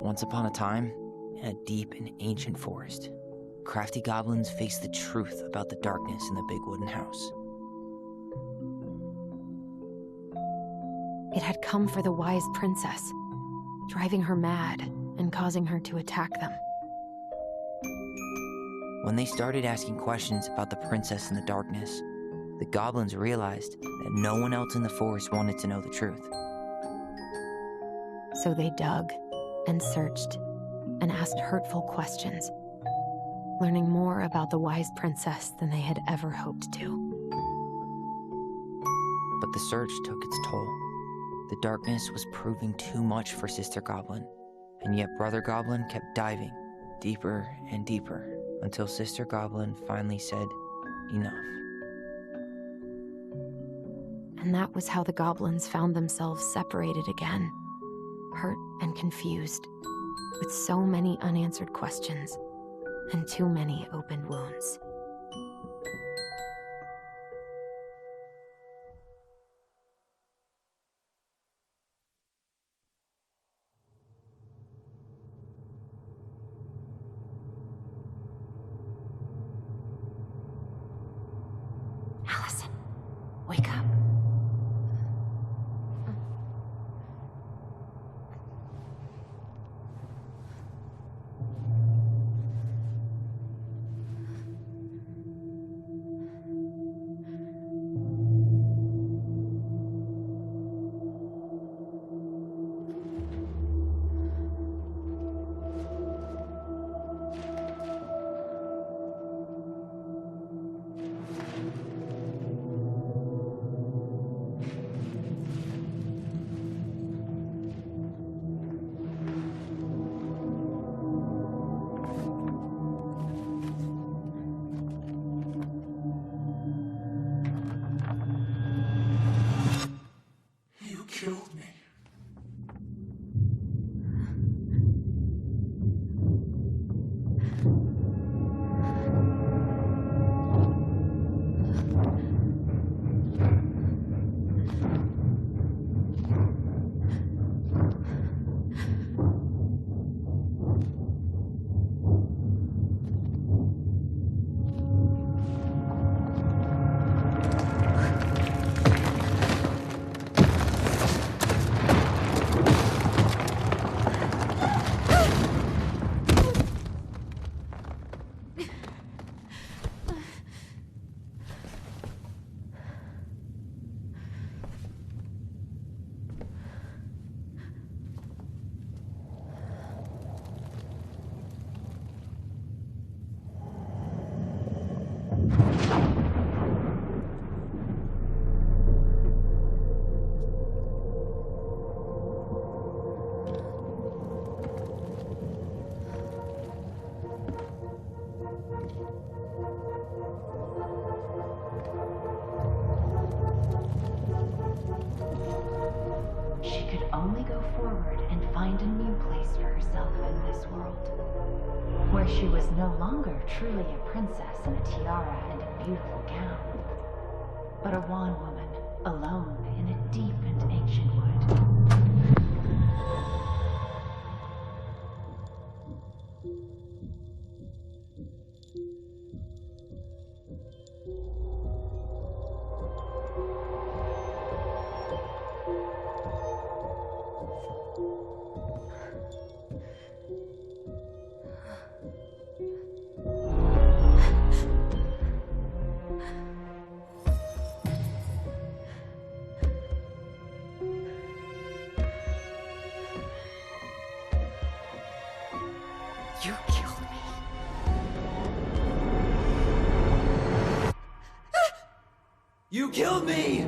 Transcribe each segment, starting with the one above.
Once upon a time, in a deep and ancient forest, crafty goblins faced the truth about the darkness in the big wooden house. It had come for the wise princess, driving her mad and causing her to attack them. When they started asking questions about the princess in the darkness, the goblins realized that no one else in the forest wanted to know the truth. So they dug and searched and asked hurtful questions, learning more about the wise princess than they had ever hoped to. But the search took its toll. The darkness was proving too much for Sister Goblin, and yet Brother Goblin kept diving deeper and deeper until Sister Goblin finally said, enough. And that was how the goblins found themselves separated again, hurt and confused, with so many unanswered questions and too many open wounds. Allison, wake up. Killed me. She could only go forward and find a new place for herself in this world, where she was no longer truly a princess in a tiara and a beautiful gown, but a wan woman alone in a deep and ancient wood. You killed me. You killed me!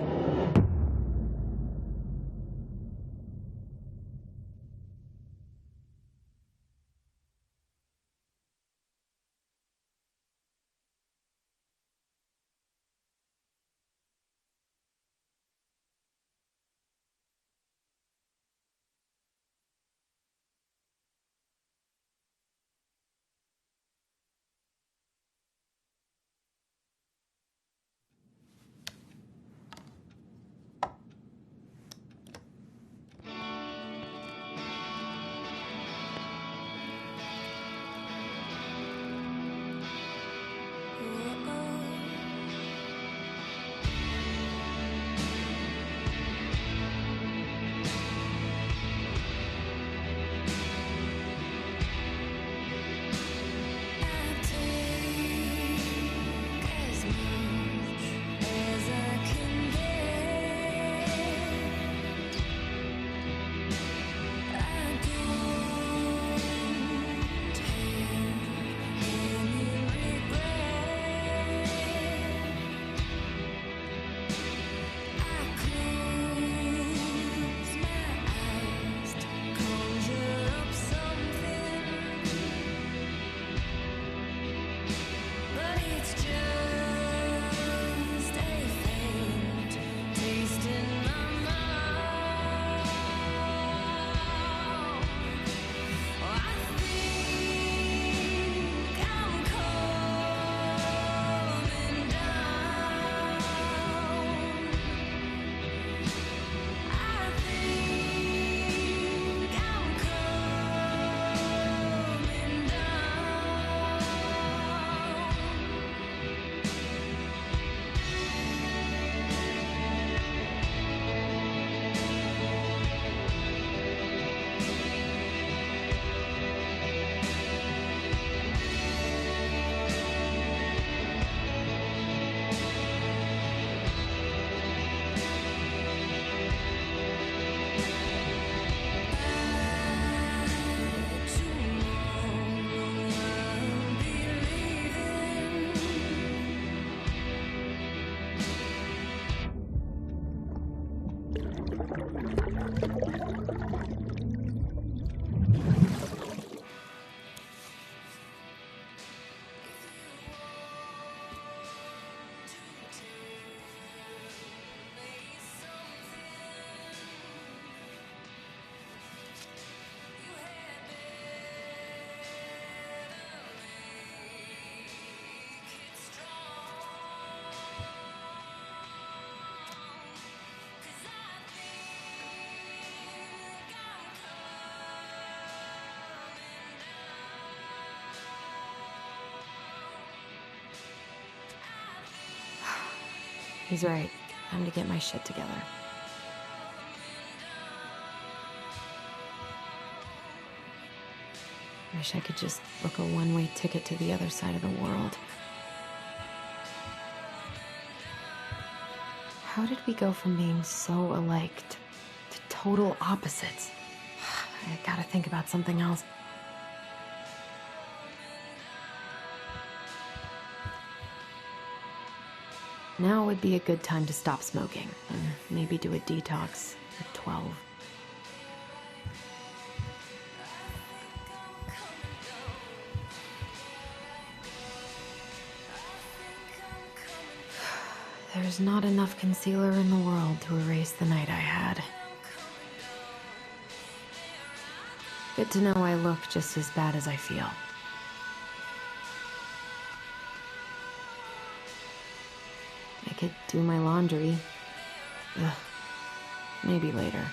He's right. Time to get my shit together. Wish I could just book a one-way ticket to the other side of the world. How did we go from being so alike to total opposites? I gotta think about something else. Now would be a good time to stop smoking and maybe do a detox at 12. There's not enough concealer in the world to erase the night I had. Good to know I look just as bad as I feel. I could do my laundry. Ugh. Maybe later.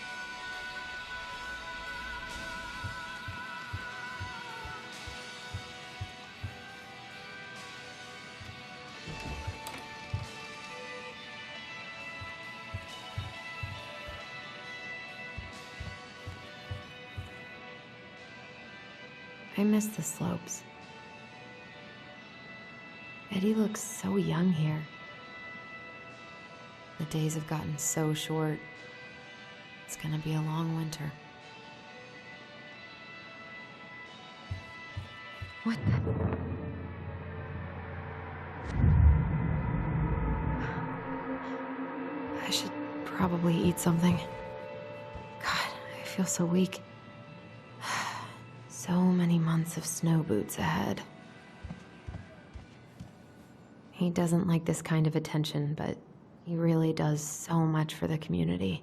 I miss the slopes. Eddie looks so young here. The days have gotten so short. It's gonna be a long winter. What the? I should probably eat something. God, I feel so weak. So many months of snow boots ahead. He doesn't like this kind of attention, but he really does so much for the community.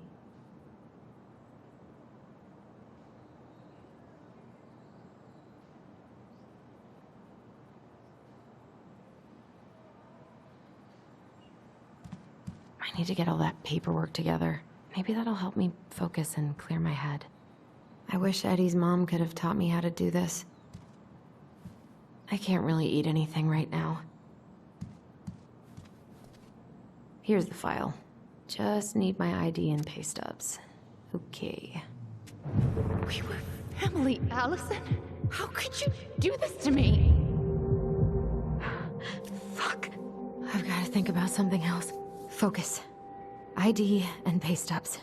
I need to get all that paperwork together. Maybe that'll help me focus and clear my head. I wish Eddie's mom could have taught me how to do this. I can't really eat anything right now. Here's the file. Just need my ID and pay stubs. Okay. We were family, Allison. How could you do this to me? Fuck. I've got to think about something else. Focus. ID and pay stubs.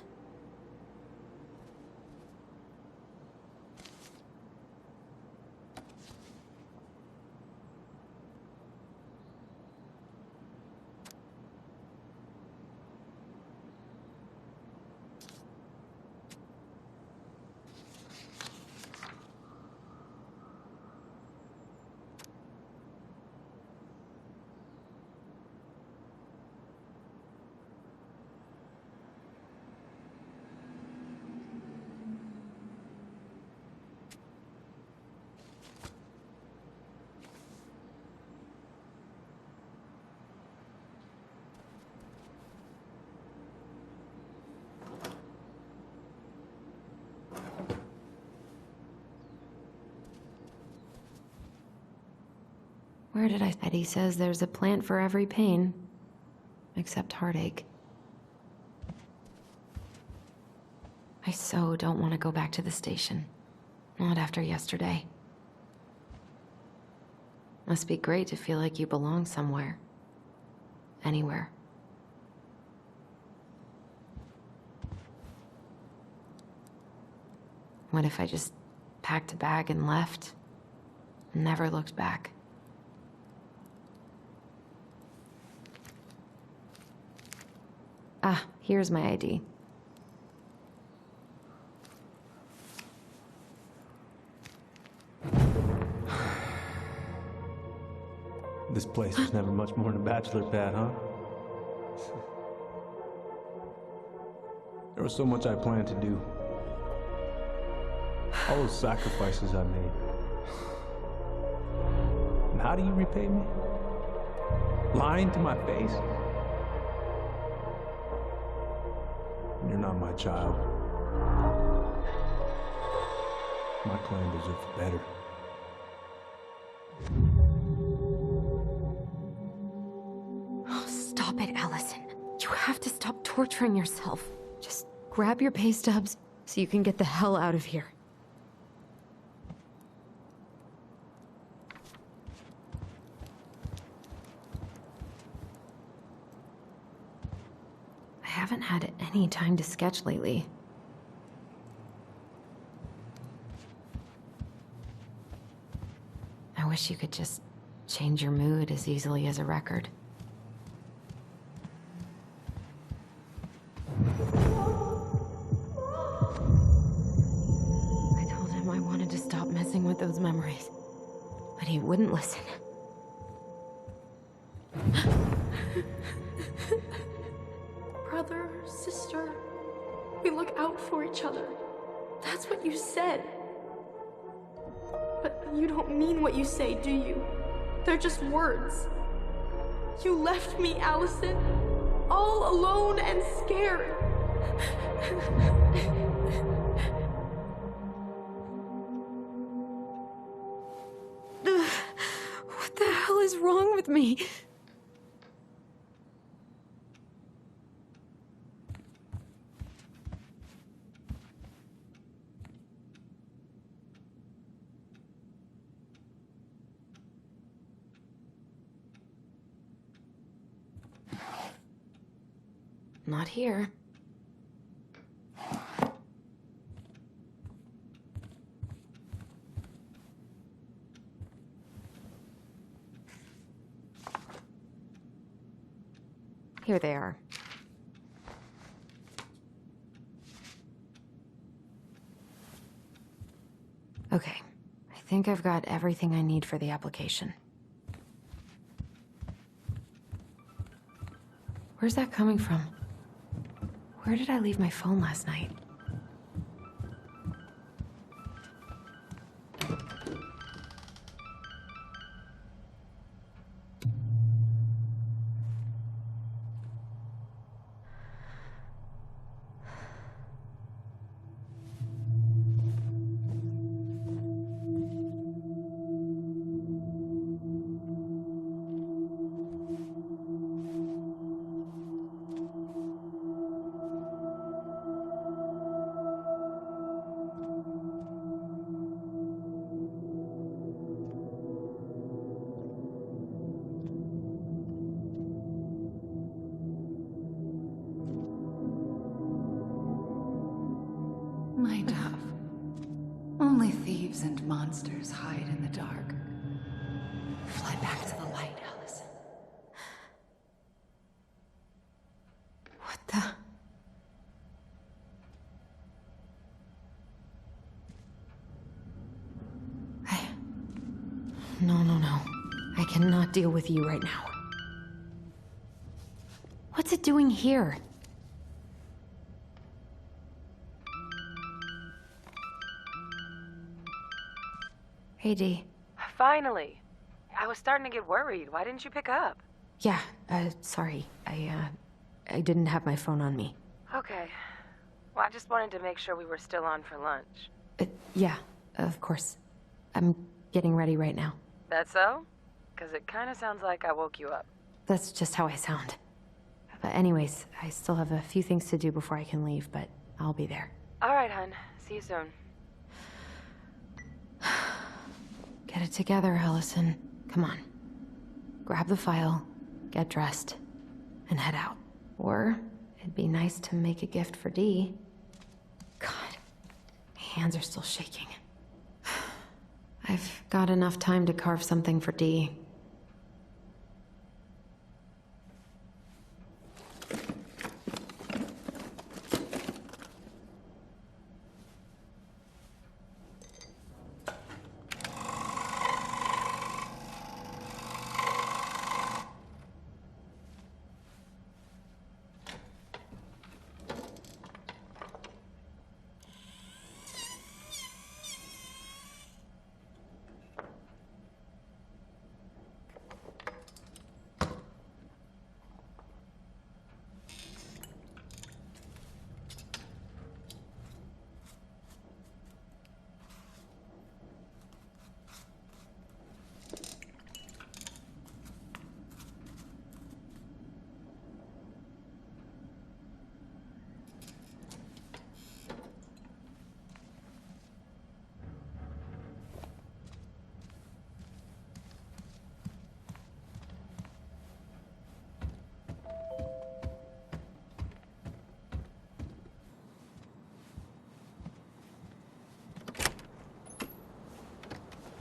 Where did I... Eddie says there's a plant for every pain. Except heartache. I so don't want to go back to the station. Not after yesterday. Must be great to feel like you belong somewhere. Anywhere. What if I just packed a bag and left? And never looked back? Ah, here's my ID. This place was never much more than a bachelor pad, huh? There was so much I planned to do. All those sacrifices I made. And how do you repay me? Lying to my face? You're not my child. My clan deserves better. Oh, stop it, Allison. You have to stop torturing yourself. Just grab your pay stubs so you can get the hell out of here. I haven't had any time to sketch lately. I wish you could just change your mood as easily as a record. I told him I wanted to stop messing with those memories, but he wouldn't listen. Brother, sister, we look out for each other. That's what you said. But you don't mean what you say, do you? They're just words. You left me, Allison, all alone and scared. What the hell is wrong with me? Not here. Here they are. Okay, I think I've got everything I need for the application. Where's that coming from? Where did I leave my phone last night? My dove. Only thieves and monsters hide in the dark. Fly back to the light, Allison. What the? No. I cannot deal with you right now. What's it doing here? Hey, Dee. Finally. I was starting to get worried. Why didn't you pick up? Yeah, sorry. I didn't have my phone on me. Okay. Well, I just wanted to make sure we were still on for lunch. Yeah, of course. I'm getting ready right now. That so? Because it kind of sounds like I woke you up. That's just how I sound. But anyways, I still have a few things to do before I can leave, but I'll be there. All right, hun. See you soon. Get it together, Allison. Come on. Grab the file, get dressed, and head out. Or it'd be nice to make a gift for Dee. God, my hands are still shaking. I've got enough time to carve something for Dee.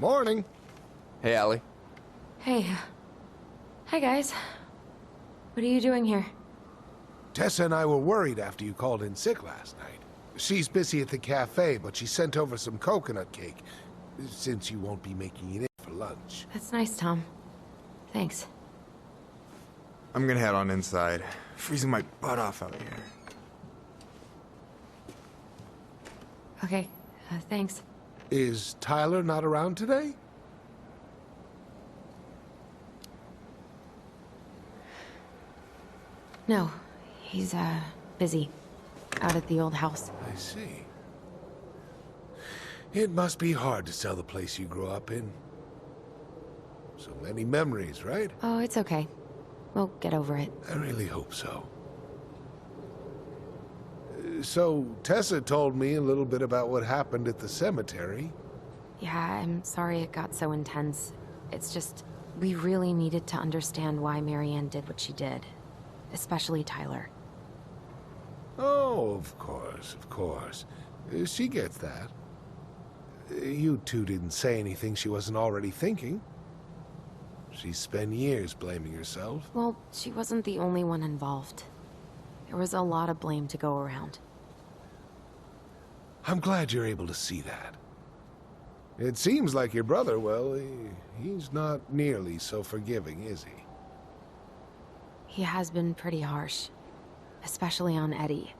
Morning. Hey, Allie. Hey. Hi, guys. What are you doing here? Tessa and I were worried after you called in sick last night. She's busy at the cafe, but she sent over some coconut cake, since you won't be making it in for lunch. That's nice, Tom. Thanks. I'm gonna head on inside. Freezing my butt off out here. Okay, thanks. Is Tyler not around today? No, he's, busy. Out at the old house. I see. It must be hard to sell the place you grew up in. So many memories, right? Oh, it's okay. We'll get over it. I really hope so. So, Tessa told me a little bit about what happened at the cemetery. Yeah, I'm sorry it got so intense. It's just, we really needed to understand why Marianne did what she did. Especially Tyler. Oh, of course, of course. She gets that. You two didn't say anything she wasn't already thinking. She spent years blaming herself. Well, she wasn't the only one involved. There was a lot of blame to go around. I'm glad you're able to see that. It seems like your brother, well, he's not nearly so forgiving, is he? He has been pretty harsh. Especially on Eddie.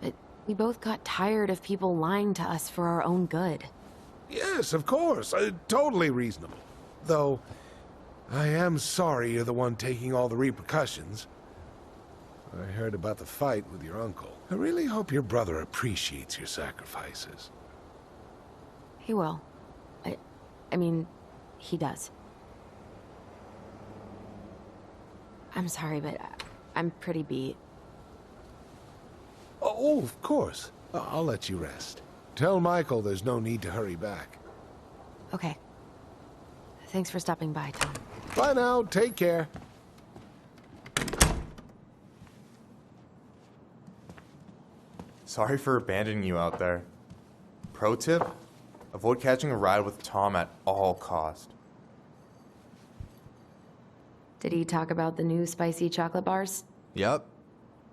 But we both got tired of people lying to us for our own good. Yes, of course. Totally reasonable. Though, I am sorry you're the one taking all the repercussions. I heard about the fight with your uncle. I really hope your brother appreciates your sacrifices. He will. I mean, he does. I'm sorry, but I'm pretty beat. Oh, of course. I'll let you rest. Tell Michael there's no need to hurry back. Okay. Thanks for stopping by, Tom. Bye now. Take care. Sorry for abandoning you out there. Pro tip? Avoid catching a ride with Tom at all cost. Did he talk about the new spicy chocolate bars? Yep.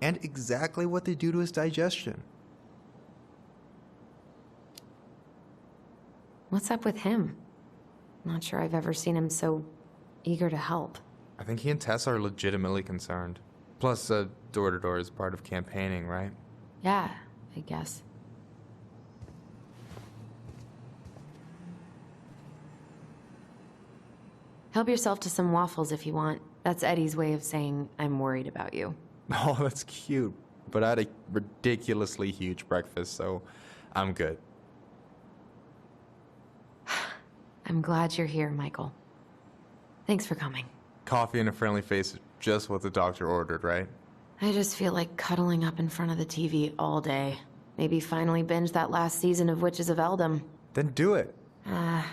And exactly what they do to his digestion. What's up with him? Not sure I've ever seen him so eager to help. I think he and Tess are legitimately concerned. Plus, door-to-door is part of campaigning, right? Yeah, I guess. Help yourself to some waffles if you want. That's Eddie's way of saying, I'm worried about you. Oh, that's cute. But I had a ridiculously huge breakfast, so I'm good. I'm glad you're here, Michael. Thanks for coming. Coffee and a friendly face is just what the doctor ordered, right? I just feel like cuddling up in front of the TV all day. Maybe finally binge that last season of Witches of Eldom. Then do it. I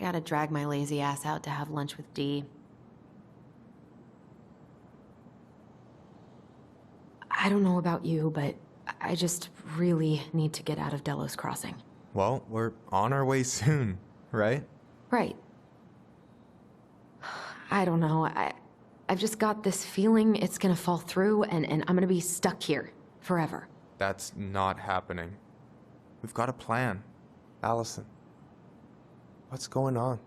gotta drag my lazy ass out to have lunch with Dee. I don't know about you, but I just really need to get out of Delos Crossing. Well, we're on our way soon, right? Right. I don't know. I've just got this feeling it's gonna fall through and I'm gonna be stuck here forever. That's not happening. We've got a plan. Allison, what's going on?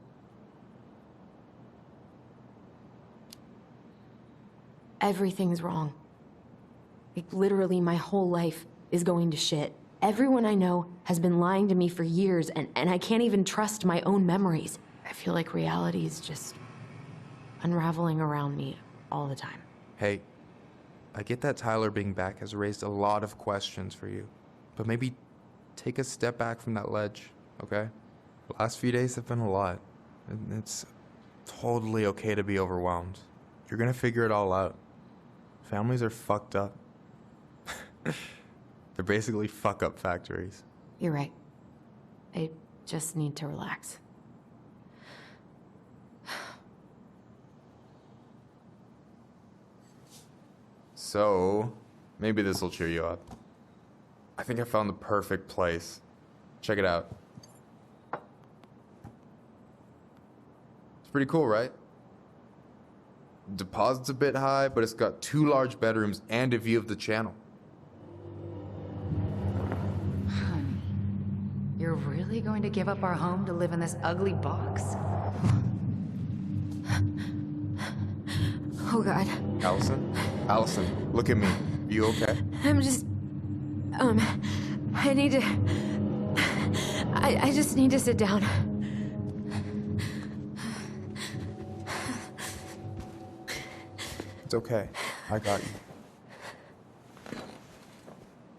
Everything's wrong. Like, literally, my whole life is going to shit. Everyone I know has been lying to me for years, and I can't even trust my own memories. I feel like reality is just unraveling around me all the time. Hey, I get that Tyler being back has raised a lot of questions for you, but maybe take a step back from that ledge, okay? The last few days have been a lot, and it's totally okay to be overwhelmed. You're gonna figure it all out. Families are fucked up. They're basically fuck-up factories. You're right. I just need to relax. So, maybe this will cheer you up. I think I found the perfect place. Check it out. pretty cool, right? Deposit's a bit high, but it's got 2 large bedrooms and a view of the channel. Honey, you're really going to give up our home to live in this ugly box? Oh, God. Allison? Allison, look at me. You okay? I'm just... I need to... I just need to sit down. It's okay. I got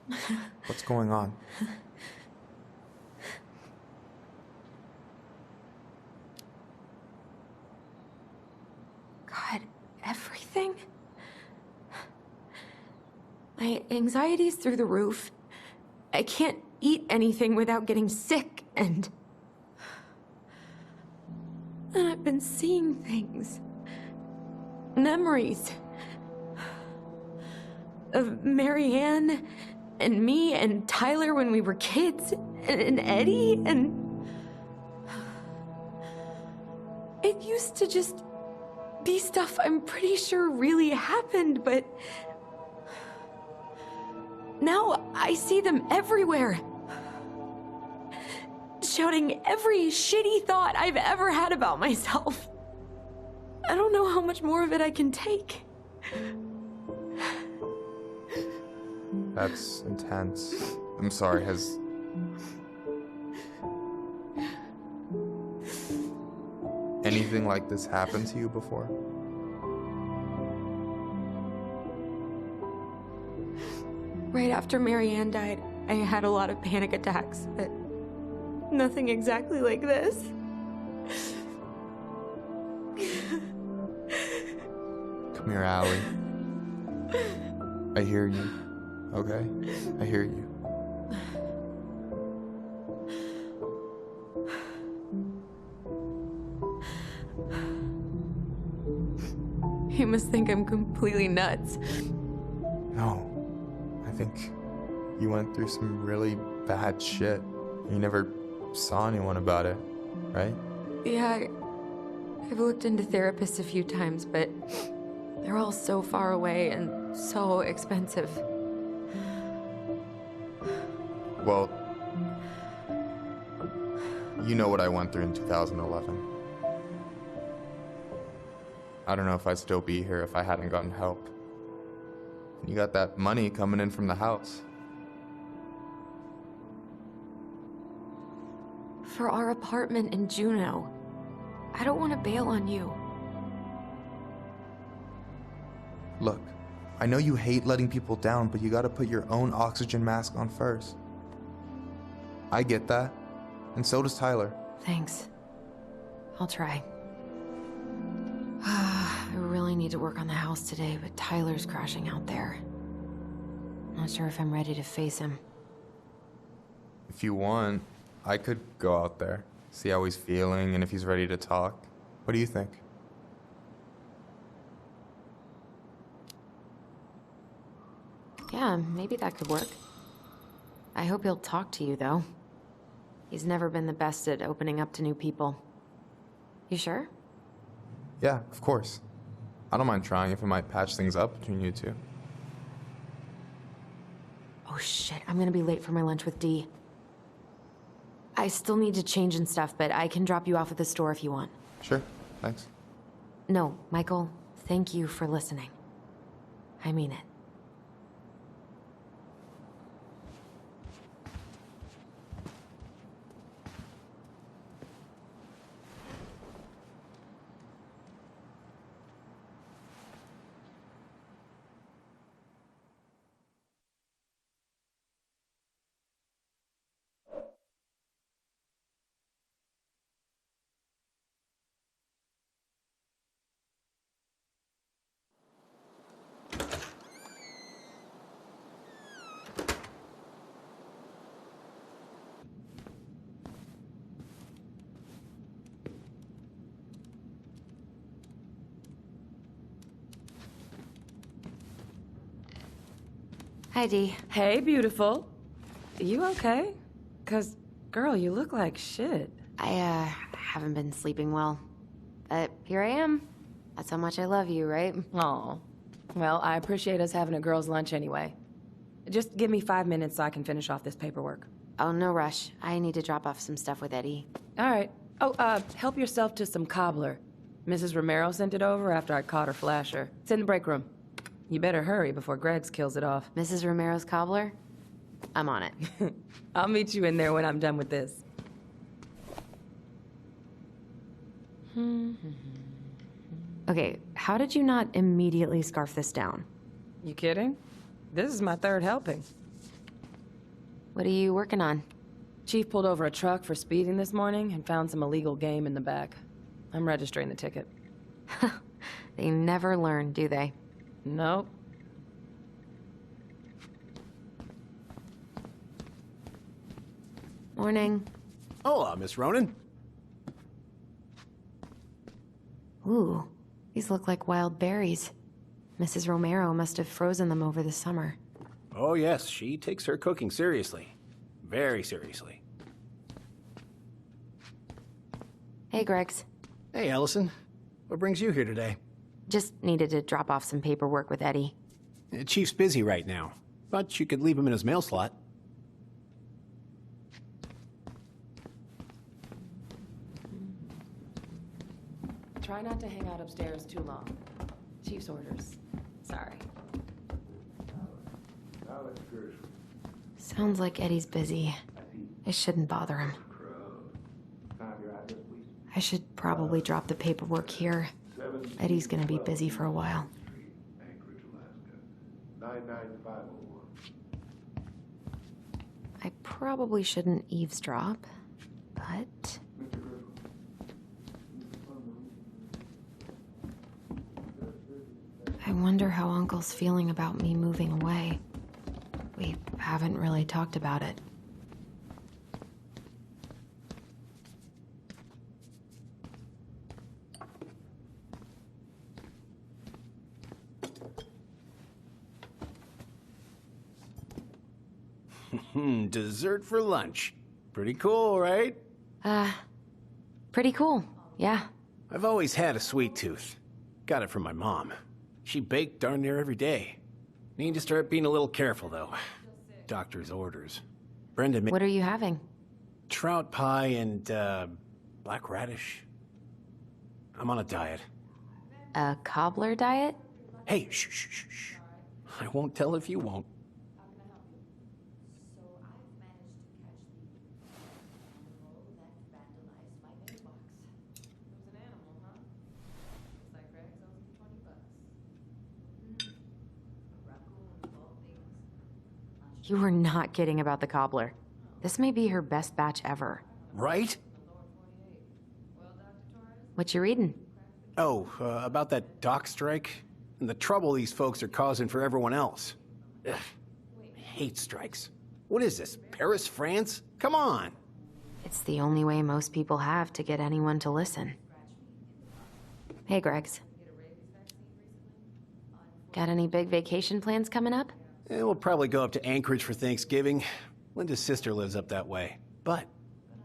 you. What's going on? God, everything? My anxiety's through the roof. I can't eat anything without getting sick, and I've been seeing things. Memories. Of Marianne, and me, and Tyler when we were kids, and Eddie, and... It used to just be stuff I'm pretty sure really happened, but... Now I see them everywhere. Shouting every shitty thought I've ever had about myself. I don't know how much more of it I can take. That's intense. I'm sorry, has... anything like this happened to you before? Right after Marianne died, I had a lot of panic attacks, but nothing exactly like this. Come here, Allie. I hear you. Okay? I hear you. You must think I'm completely nuts. No. I think you went through some really bad shit. You never saw anyone about it, right? Yeah, I've looked into therapists a few times, but they're all so far away and so expensive. Well, you know what I went through in 2011. I don't know if I'd still be here if I hadn't gotten help. And you got that money coming in from the house. For our apartment in Juneau. I don't want to bail on you. Look, I know you hate letting people down, but you gotta put your own oxygen mask on first. I get that, and so does Tyler. Thanks. I'll try. I really need to work on the house today, but Tyler's crashing out there. Not sure if I'm ready to face him. If you want, I could go out there, see how he's feeling, and if he's ready to talk. What do you think? Yeah, maybe that could work. I hope he'll talk to you, though. He's never been the best at opening up to new people. You sure? Yeah, of course. I don't mind trying if it might patch things up between you two. Oh shit, I'm gonna be late for my lunch with Dee. I still need to change and stuff, but I can drop you off at the store if you want. Sure, thanks. No, Michael, thank you for listening. I mean it. Hi, Dee. Hey, beautiful. You okay? 'Cause, girl, you look like shit. I, haven't been sleeping well. But here I am. That's how much I love you, right? Aw. Well, I appreciate us having a girls' lunch anyway. Just give me 5 minutes so I can finish off this paperwork. Oh, no rush. I need to drop off some stuff with Eddie. All right. Oh, help yourself to some cobbler. Mrs. Romero sent it over after I caught her flasher. It's in the break room. You better hurry before Greggs kills it off. Mrs. Romero's cobbler? I'm on it. I'll meet you in there when I'm done with this. Okay, how did you not immediately scarf this down? You kidding? This is my 3rd helping. What are you working on? Chief pulled over a truck for speeding this morning and found some illegal game in the back. I'm registering the ticket. They never learn, do they? Nope. Morning. Hola, Miss Ronan. Ooh, these look like wild berries. Mrs. Romero must have frozen them over the summer. Oh yes, she takes her cooking seriously. Very seriously. Hey, Greggs. Hey, Allison. What brings you here today? Just needed to drop off some paperwork with Eddie. Chief's busy right now, but you could leave him in his mail slot. Try not to hang out upstairs too long. Chief's orders. Sorry. Sounds like Eddie's busy. I shouldn't bother him. I should probably drop the paperwork here. Eddie's gonna be busy for a while. I probably shouldn't eavesdrop, but... I wonder how Uncle's feeling about me moving away. We haven't really talked about it. Dessert for lunch. Pretty cool, right? Pretty cool, yeah. I've always had a sweet tooth. Got it from my mom. She baked darn near every day. Need to start being a little careful, though. Doctor's orders. Brenda made... What are you having? Trout pie and, black radish. I'm on a diet. A cobbler diet? Hey, shh, shh, shh, shh. I won't tell if you won't. You were not kidding about the cobbler. This may be her best batch ever. Right? What you reading? Oh, about that dock strike? And the trouble these folks are causing for everyone else. Ugh. I hate strikes. What is this, Paris, France? Come on! It's the only way most people have to get anyone to listen. Hey, Greggs. Got any big vacation plans coming up? We'll probably go up to Anchorage for Thanksgiving. Linda's sister lives up that way. But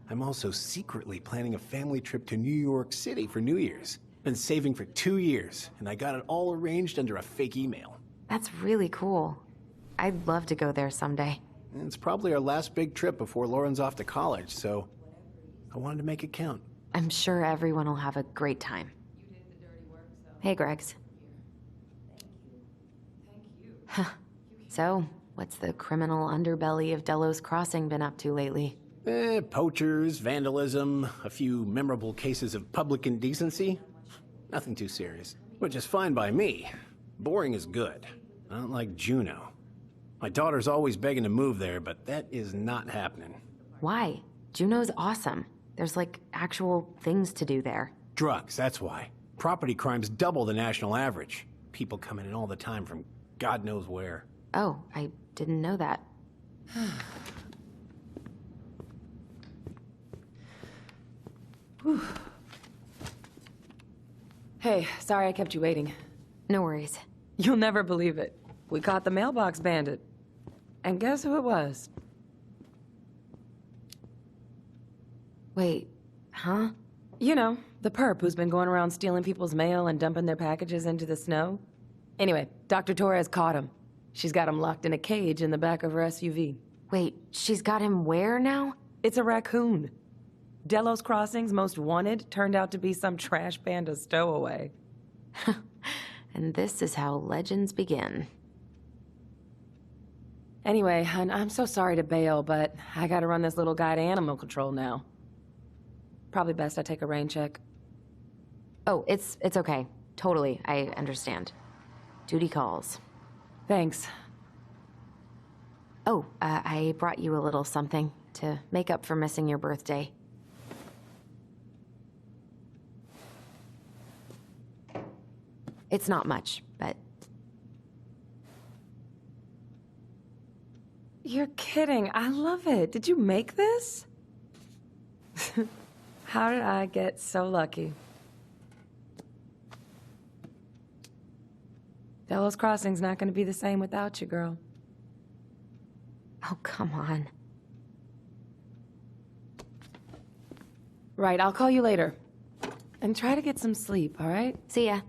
I'm also secretly planning a family trip to New York City for New Year's. Been saving for 2 years, and I got it all arranged under a fake email. That's really cool. I'd love to go there someday. It's probably our last big trip before Lauren's off to college, so I wanted to make it count. I'm sure everyone will have a great time. Hey, Greggs. Huh. So, what's the criminal underbelly of Delos Crossing been up to lately? Poachers, vandalism, a few memorable cases of public indecency. Nothing too serious. Which is fine by me. Boring is good. Not like Juneau. My daughter's always begging to move there, but that is not happening. Why? Juneau's awesome. There's like actual things to do there. Drugs, that's why. Property crime's double the national average. People coming in all the time from God knows where. Oh, I didn't know that. Hey, sorry I kept you waiting. No worries. You'll never believe it. We caught the mailbox bandit. And guess who it was? Wait, huh? You know, the perp who's been going around stealing people's mail and dumping their packages into the snow. Anyway, Dr. Torres caught him. She's got him locked in a cage in the back of her SUV. Wait, she's got him where now? It's a raccoon. Delos Crossing's most wanted turned out to be some trash panda stowaway. And this is how legends begin. Anyway, hun, I'm so sorry to bail, but I gotta run this little guy to animal control now. Probably best I take a rain check. Oh, it's okay. Totally, I understand. Duty calls. Thanks. Oh, I brought you a little something to make up for missing your birthday. It's not much, but... You're kidding. I love it. Did you make this? How did I get so lucky? Delos Crossing's not gonna be the same without you, girl. Oh, come on. Right, I'll call you later. And try to get some sleep, all right? See ya.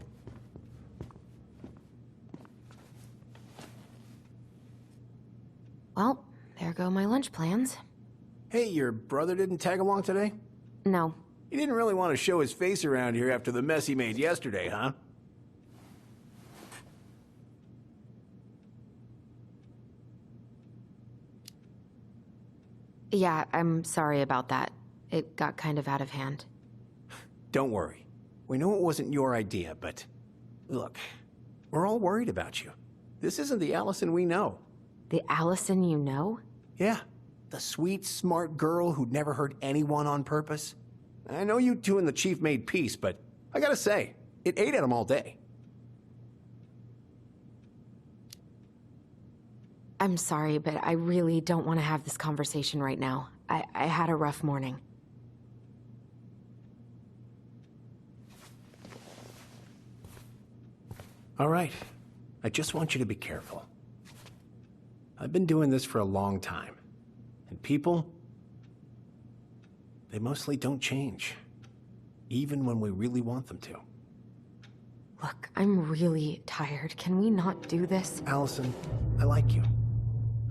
Well, there go my lunch plans. Hey, your brother didn't tag along today? No. He didn't really want to show his face around here after the mess he made yesterday, huh? Yeah, I'm sorry about that. It got kind of out of hand. Don't worry. We know it wasn't your idea, but... Look, we're all worried about you. This isn't the Allison we know. The Allison you know? Yeah. The sweet, smart girl who'd never hurt anyone on purpose. I know you two and the Chief made peace, but I gotta say, it ate at him all day. I'm sorry, but I really don't want to have this conversation right now. I had a rough morning. All right. I just want you to be careful. I've been doing this for a long time. And people, they mostly don't change. Even when we really want them to. Look, I'm really tired. Can we not do this? Allison, I like you.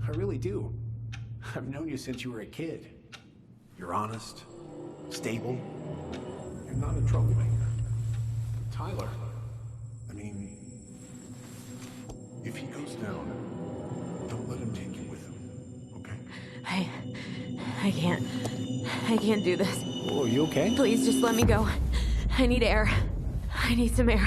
I really do. I've known you since you were a kid. You're honest, stable. You're not a troublemaker. Tyler, I mean, if he goes down, don't let him take you with him, okay? I can't do this. Oh, are you okay? Please just let me go. I need air. I need some air.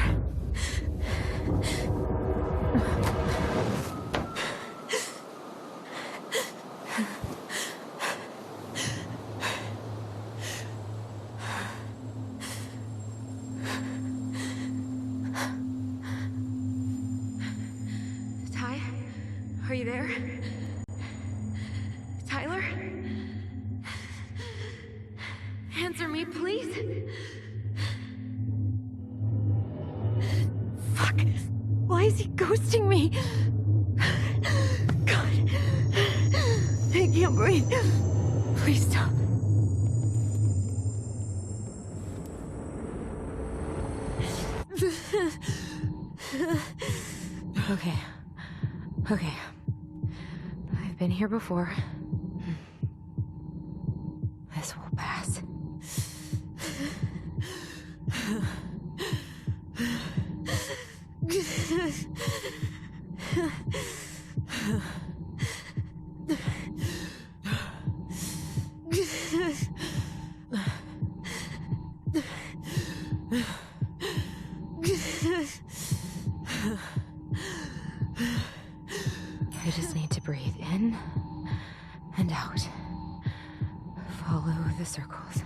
Ty? Are you there? Tyler? Answer me, please. Fuck. Why is he ghosting me? God. I can't breathe. Please stop. Okay. Okay. I've been here before. This will pass. I just need to breathe in and out. Follow the circles.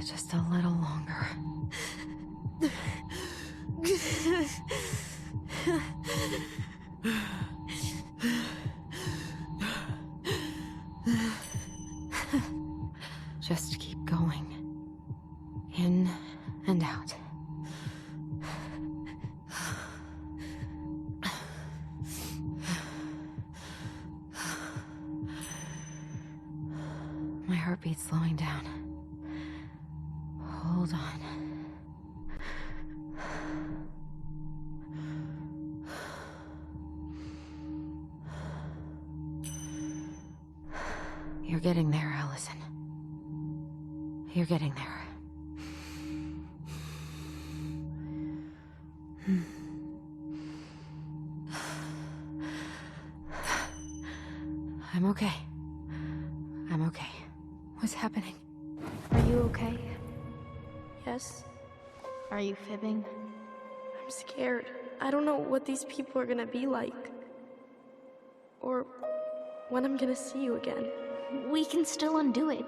Just a little longer. Just keep going. In and out. heartbeat's slowing down. Hold on. You're getting there, Allison. You're getting there. I'm okay. I'm okay. What's happening? Are you okay? Yes? Are you fibbing? I'm scared. I don't know what these people are gonna be like. Or when I'm gonna see you again. We can still undo it.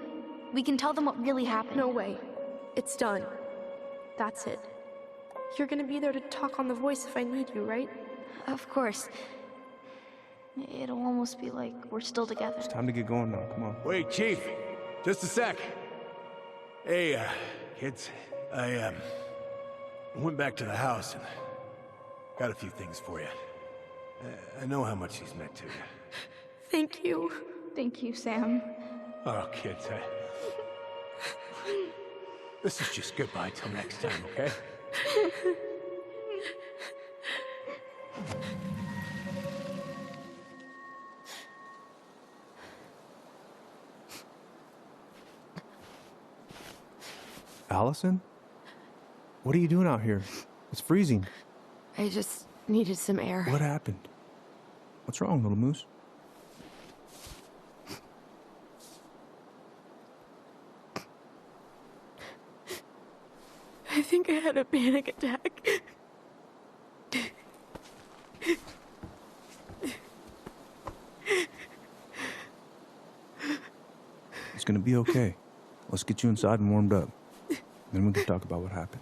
We can tell them what really happened. No way. It's done. That's it. You're gonna be there to talk on the voice if I need you, right? Of course. It'll almost be like we're still together. It's time to get going now. Come on. Wait, Chief. Just a sec. Hey, kids. I went back to the house and got a few things for you. I know how much these meant to you. Thank you. Thank you, Sam. Oh, kids, this is just goodbye till next time, okay? Allison? What are you doing out here? It's freezing. I just needed some air. What happened? What's wrong, little moose? I think I had a panic attack. It's gonna be okay. Let's get you inside and warmed up. Then we can talk about what happened.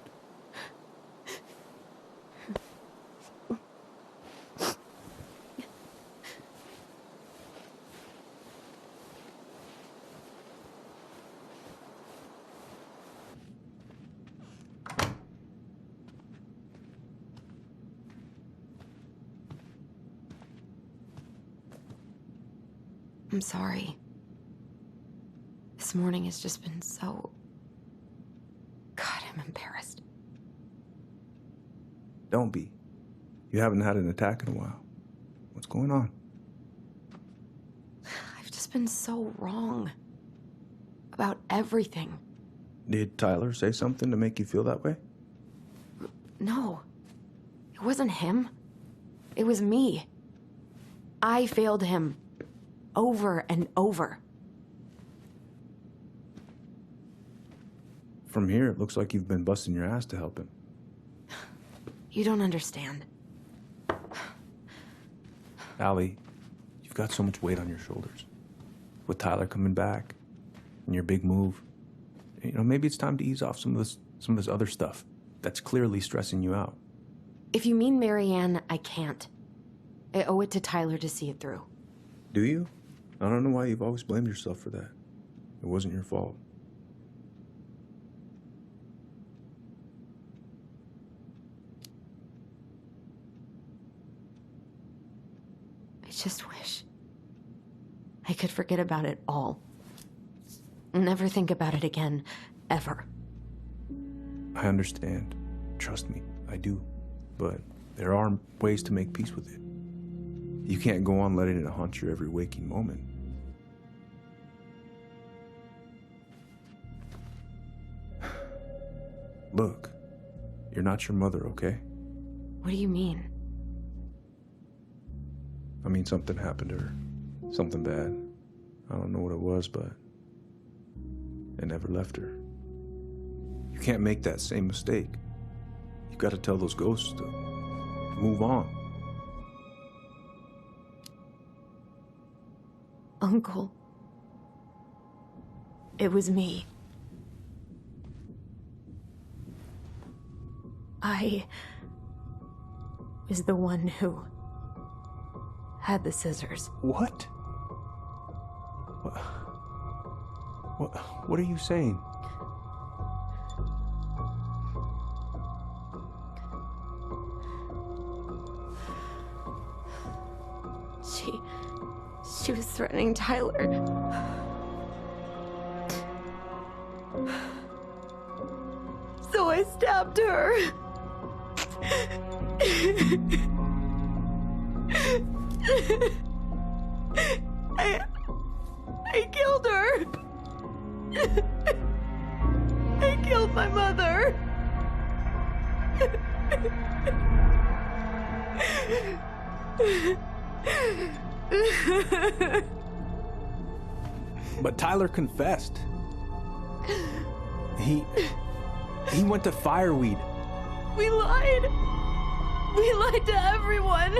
I'm sorry. This morning has just been so... God, I'm embarrassed. Don't be. You haven't had an attack in a while. What's going on? I've just been so wrong. About everything. Did Tyler say something to make you feel that way? No. It wasn't him. It was me. I failed him. Over and over. From here, it looks like you've been busting your ass to help him. You don't understand. Allie, you've got so much weight on your shoulders. With Tyler coming back, and your big move, you know, maybe it's time to ease off some of this other stuff that's clearly stressing you out. If you mean Marianne, I can't. I owe it to Tyler to see it through. Do you? I don't know why you've always blamed yourself for that. It wasn't your fault. I just wish I could forget about it all. Never think about it again, ever. I understand. Trust me, I do. But there are ways to make peace with it. You can't go on letting it haunt your every waking moment. Look, you're not your mother, okay? What do you mean? I mean, something happened to her. Something bad. I don't know what it was, but it never left her. You can't make that same mistake. You've got to tell those ghosts to move on. Uncle. It was me. I was the one who had the scissors. What? What are you saying? She was threatening Tyler. So I stabbed her. I killed her. I killed my mother. But Tyler confessed. He went to Fireweed. We lied. We lied to everyone.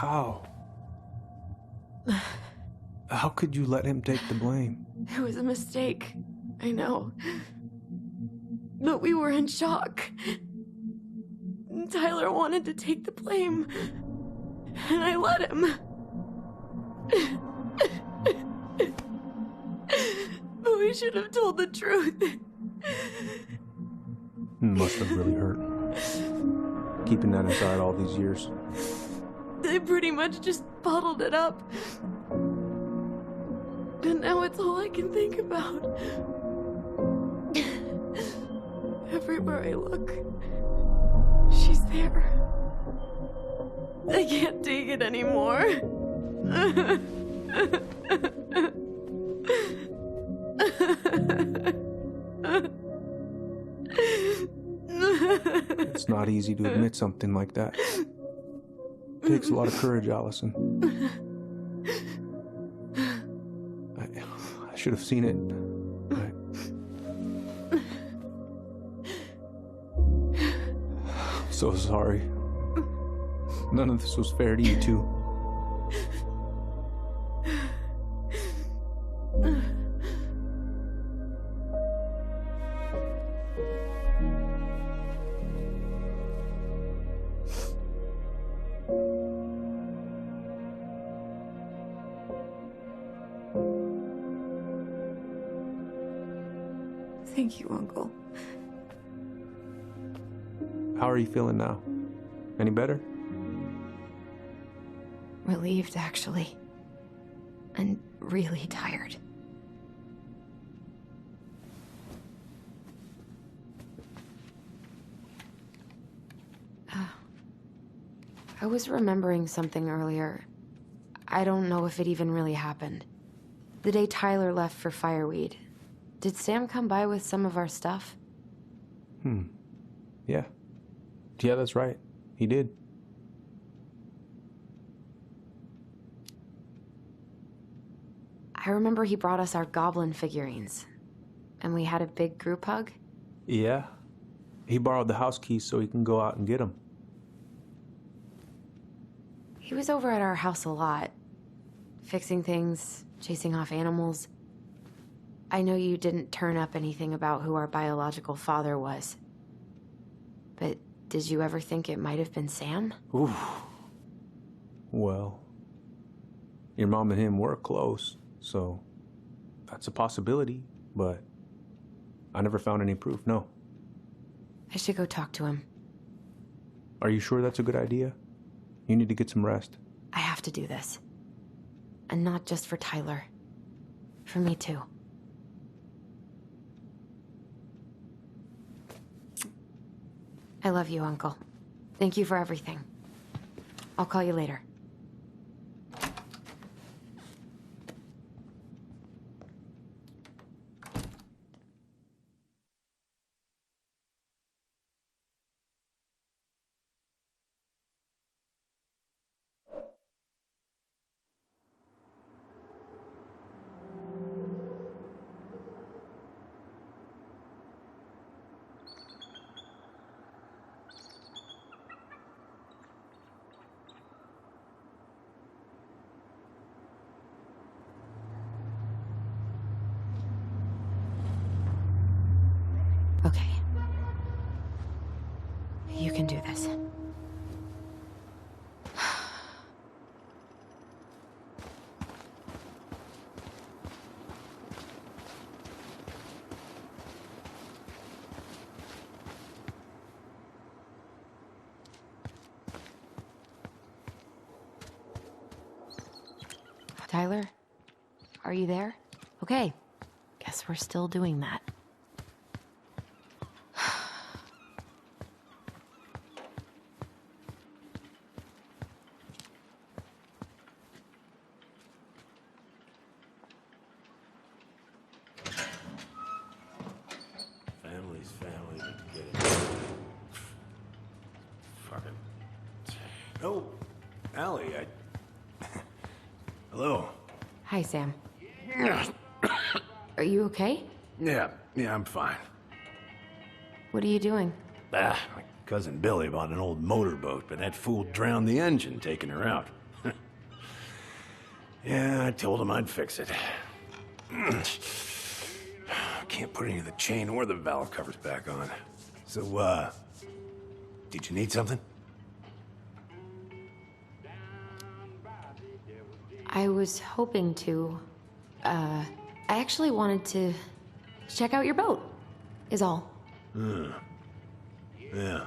No. How could you let him take the blame? It was a mistake. I know. But we were in shock. Tyler wanted to take the blame. And I let him. But we should have told the truth. Must have really hurt. Keeping that inside all these years. They pretty much just bottled it up. And now it's all I can think about. Everywhere I look, she's there. I can't take it anymore. It's not easy to admit something like that. It takes a lot of courage, Allison. I should have seen it. I'm so sorry. None of this was fair to you two. Thank you, Uncle. How are you feeling now? Any better? Relieved, actually. And really tired. I was remembering something earlier. I don't know if it even really happened. The day Tyler left for Fireweed, did Sam come by with some of our stuff? Yeah. Yeah, that's right. He did. I remember he brought us our goblin figurines. And we had a big group hug. Yeah. He borrowed the house keys so he can go out and get them. He was over at our house a lot. Fixing things, chasing off animals. I know you didn't turn up anything about who our biological father was. But did you ever think it might have been Sam? Ooh. Well, your mom and him were close, so that's a possibility, but I never found any proof, no. I should go talk to him. Are you sure that's a good idea? You need to get some rest. I have to do this. And not just for Tyler. For me, too. I love you, Uncle. Thank you for everything. I'll call you later. Okay. You can do this. Tyler? Are you there? Okay. Guess we're still doing that. Family's family, but get it. Fucking. Oh, Allie, Hello. Hi, Sam. Are you okay? Yeah, I'm fine. What are you doing? My cousin Billy bought an old motorboat, but that fool drowned the engine, taking her out. Yeah, I told him I'd fix it. Can't put any of the chain or the valve covers back on. So, did you need something? I was hoping to. I actually wanted to check out your boat, is all. Yeah.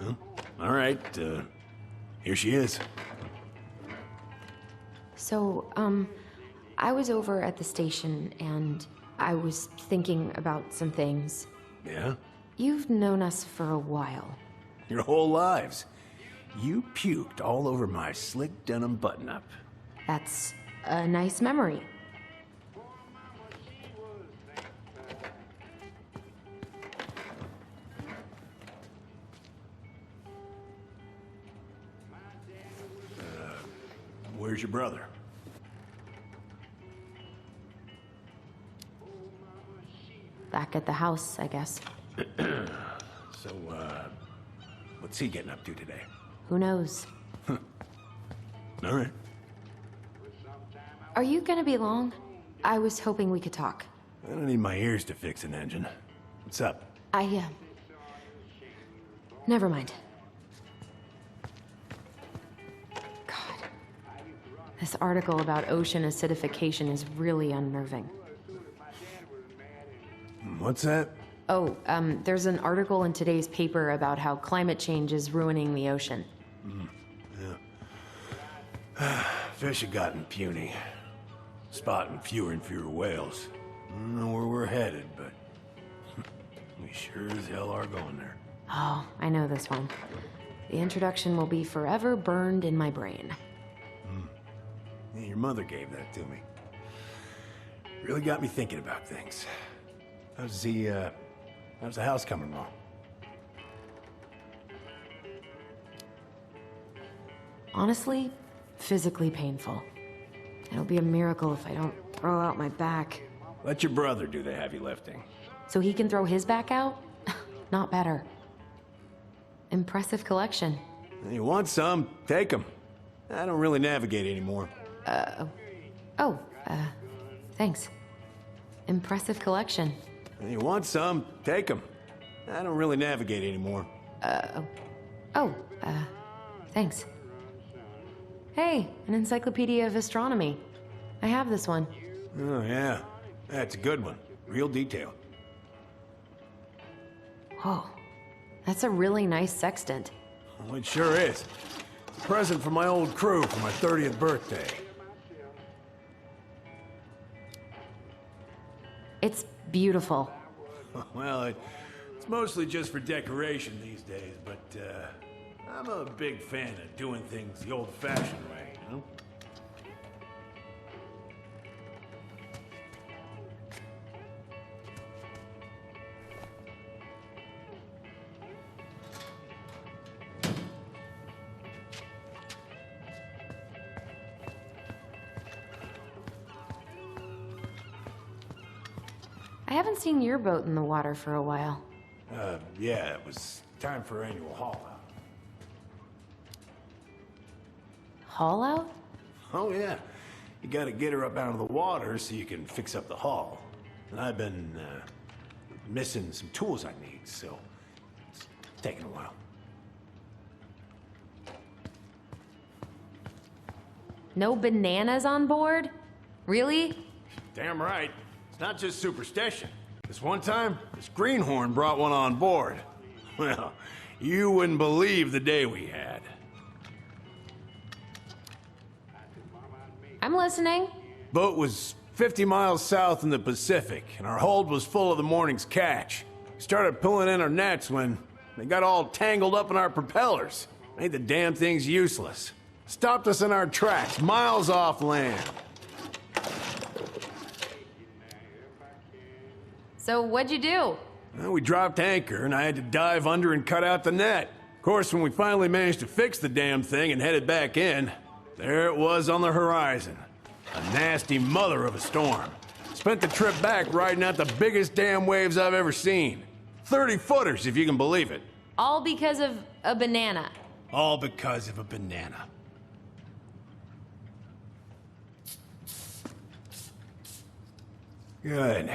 Well, all right, here she is. So, I was over at the station and I was thinking about some things. Yeah? You've known us for a while. Your whole lives. You puked all over my slick denim button-up. That's a nice memory. Where's your brother? Back at the house, I guess. So, what's he getting up to today? Who knows? All right. Are you gonna be long? I was hoping we could talk. I don't need my ears to fix an engine. What's up? Never mind. God. This article about ocean acidification is really unnerving. What's that? Oh, there's an article in today's paper about how climate change is ruining the ocean. Yeah. Fish have gotten puny. Spotting fewer and fewer whales. I don't know where we're headed, but we sure as hell are going there. Oh, I know this one. The introduction will be forever burned in my brain. Yeah, your mother gave that to me. Really got me thinking about things. How's the house coming along? Honestly, physically painful. It'll be a miracle if I don't throw out my back. Let your brother do the heavy lifting. So he can throw his back out? Not better. Impressive collection. You want some? Take them. I don't really navigate anymore. Thanks. Impressive collection. You want some? Take them. I don't really navigate anymore. Thanks. Hey, an encyclopedia of astronomy. I have this one. Oh, yeah. That's a good one. Real detail. Whoa. That's a really nice sextant. Well, it sure is. It's a present from my old crew for my 30th birthday. It's beautiful. Well, it's mostly just for decoration these days, but I'm a big fan of doing things the old-fashioned way, you know? I haven't seen your boat in the water for a while. Yeah, it was time for annual haul-out. Haul out? Oh, yeah. You gotta get her up out of the water so you can fix up the hull. And I've been, missing some tools I need, so it's taking a while. No bananas on board? Really? Damn right. It's not just superstition. This one time, this greenhorn brought one on board. Well, you wouldn't believe the day we had. I'm listening. Boat was 50 miles south in the Pacific, and our hold was full of the morning's catch. We started pulling in our nets when they got all tangled up in our propellers. Made the damn things useless. Stopped us in our tracks, miles off land. So what'd you do? Well, we dropped anchor, and I had to dive under and cut out the net. Of course, when we finally managed to fix the damn thing and headed back in, there it was on the horizon. A nasty mother of a storm. Spent the trip back riding out the biggest damn waves I've ever seen. 30-footers, if you can believe it. All because of a banana. All because of a banana. Good.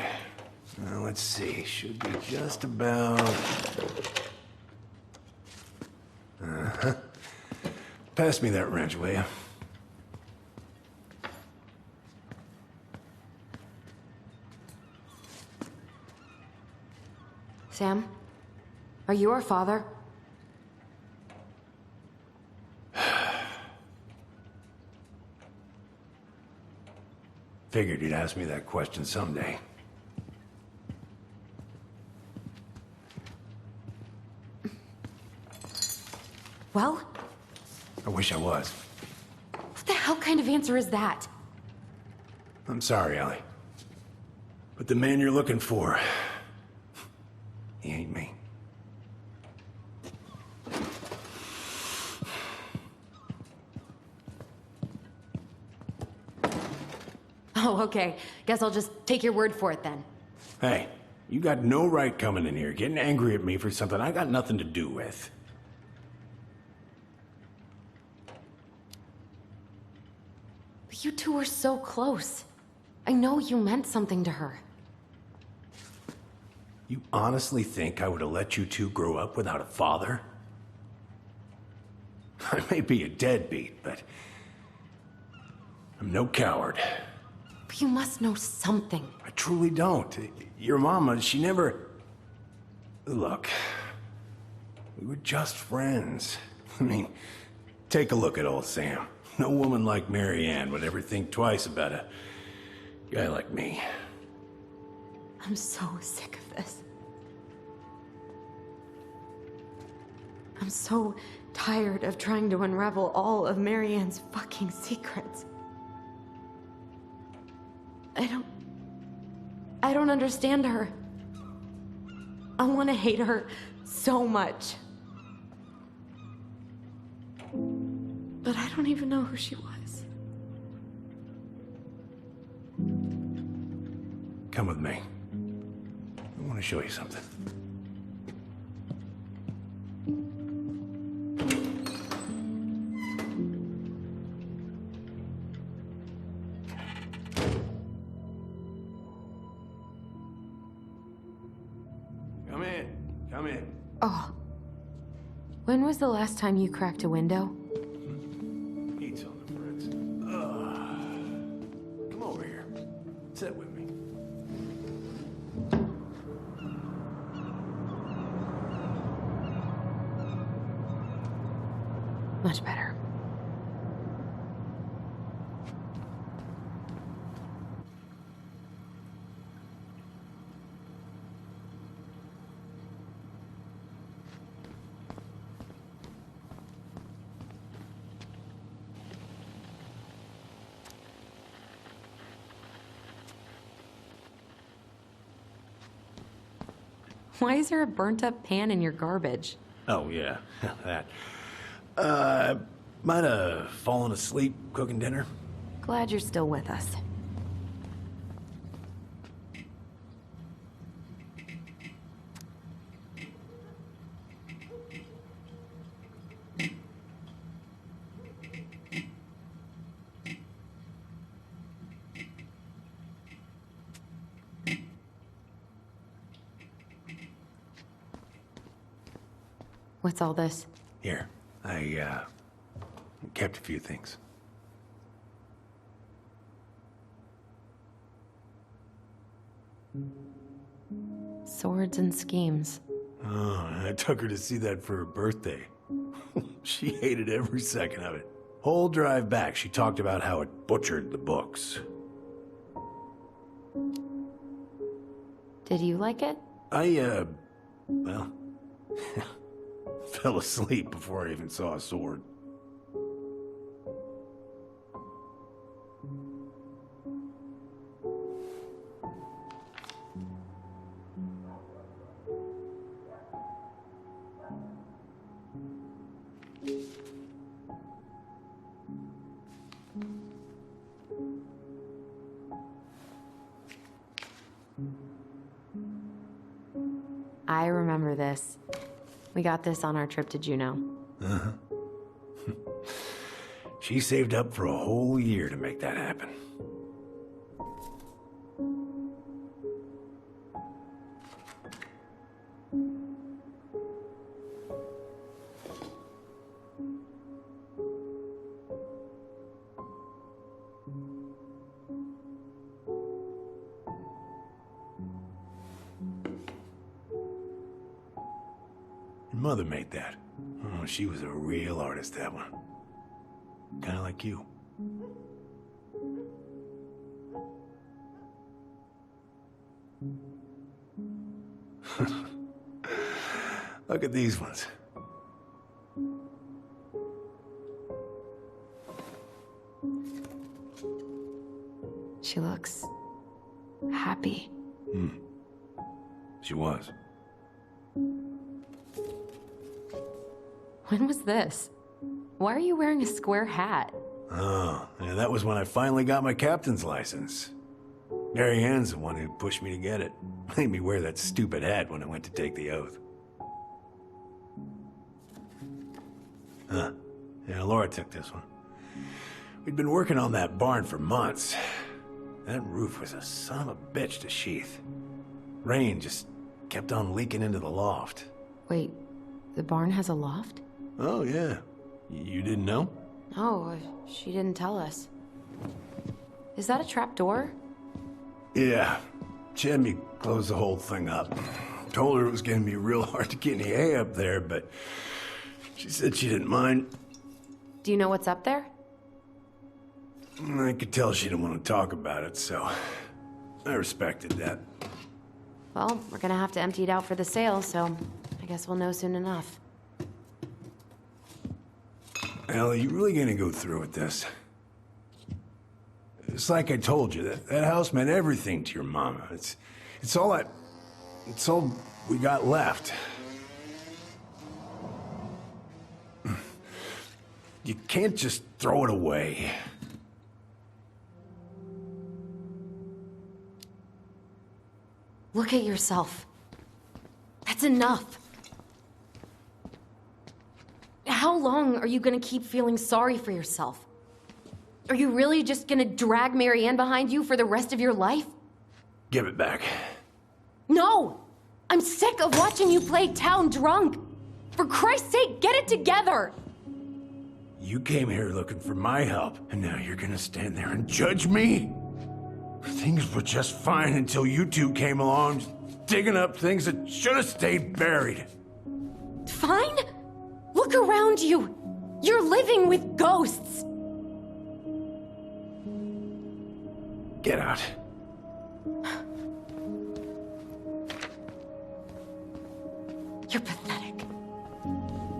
Now, let's see. Should be just about... Uh-huh. Pass me that wrench, will you? Sam? Are you our father? Figured you'd ask me that question someday. Well? I wish I was. What the hell kind of answer is that? I'm sorry, Ellie. But the man you're looking for, he ain't me. Oh, okay. Guess I'll just take your word for it then. Hey, you got no right coming in here getting angry at me for something I got nothing to do with. But you two were so close. I know you meant something to her. You honestly think I would have let you two grow up without a father? I may be a deadbeat, but I'm no coward. But you must know something. I truly don't. Your mama, she never... Look, we were just friends. I mean, take a look at old Sam. No woman like Mary Ann would ever think twice about a guy like me. I'm so sick of this. I'm so tired of trying to unravel all of Mary Ann's fucking secrets. I don't understand her. I want to hate her so much. But I don't even know who she was. Come with me. I want to show you something. Come in. Oh. When was the last time you cracked a window? Heat's on the bricks. Come over here. Sit with me. Much better. Why is there a burnt-up pan in your garbage? Oh, yeah. That. Might have fallen asleep cooking dinner. Glad you're still with us. What's all this? Here, I kept a few things. Swords and schemes. Oh, I took her to see that for her birthday. She hated every second of it. Whole drive back, she talked about how it butchered the books. Did you like it? Well, fell asleep before I even saw a sword. I remember this. We got this on our trip to Juneau. Uh-huh. She saved up for a whole year to make that happen. Your mother made that. Oh, she was a real artist, that one. Kind of like you. Look at these ones. She looks happy. She was. When was this? Why are you wearing a square hat? Oh, yeah, that was when I finally got my captain's license. Mary Ann's the one who pushed me to get it. Made me wear that stupid hat when I went to take the oath. Huh. Yeah, Laura took this one. We'd been working on that barn for months. That roof was a son of a bitch to sheath. Rain just kept on leaking into the loft. Wait, the barn has a loft? Oh, yeah. You didn't know? Oh, she didn't tell us. Is that a trap door? Yeah. She had me close the whole thing up. Told her it was gonna be real hard to get any hay up there, but she said she didn't mind. Do you know what's up there? I could tell she didn't want to talk about it, so I respected that. Well, we're gonna have to empty it out for the sale, so I guess we'll know soon enough. Ellie, you really gonna go through with this? It's like I told you, that house meant everything to your mama. It's all we got left. You can't just throw it away. Look at yourself. That's enough. How long are you gonna keep feeling sorry for yourself? Are you really just gonna drag Mary Ann behind you for the rest of your life? Give it back. No! I'm sick of watching you play town drunk. For Christ's sake, get it together! You came here looking for my help, and now you're gonna stand there and judge me? Things were just fine until you two came along, digging up things that should have stayed buried. Fine? Look around you. You're living with ghosts. Get out. You're pathetic.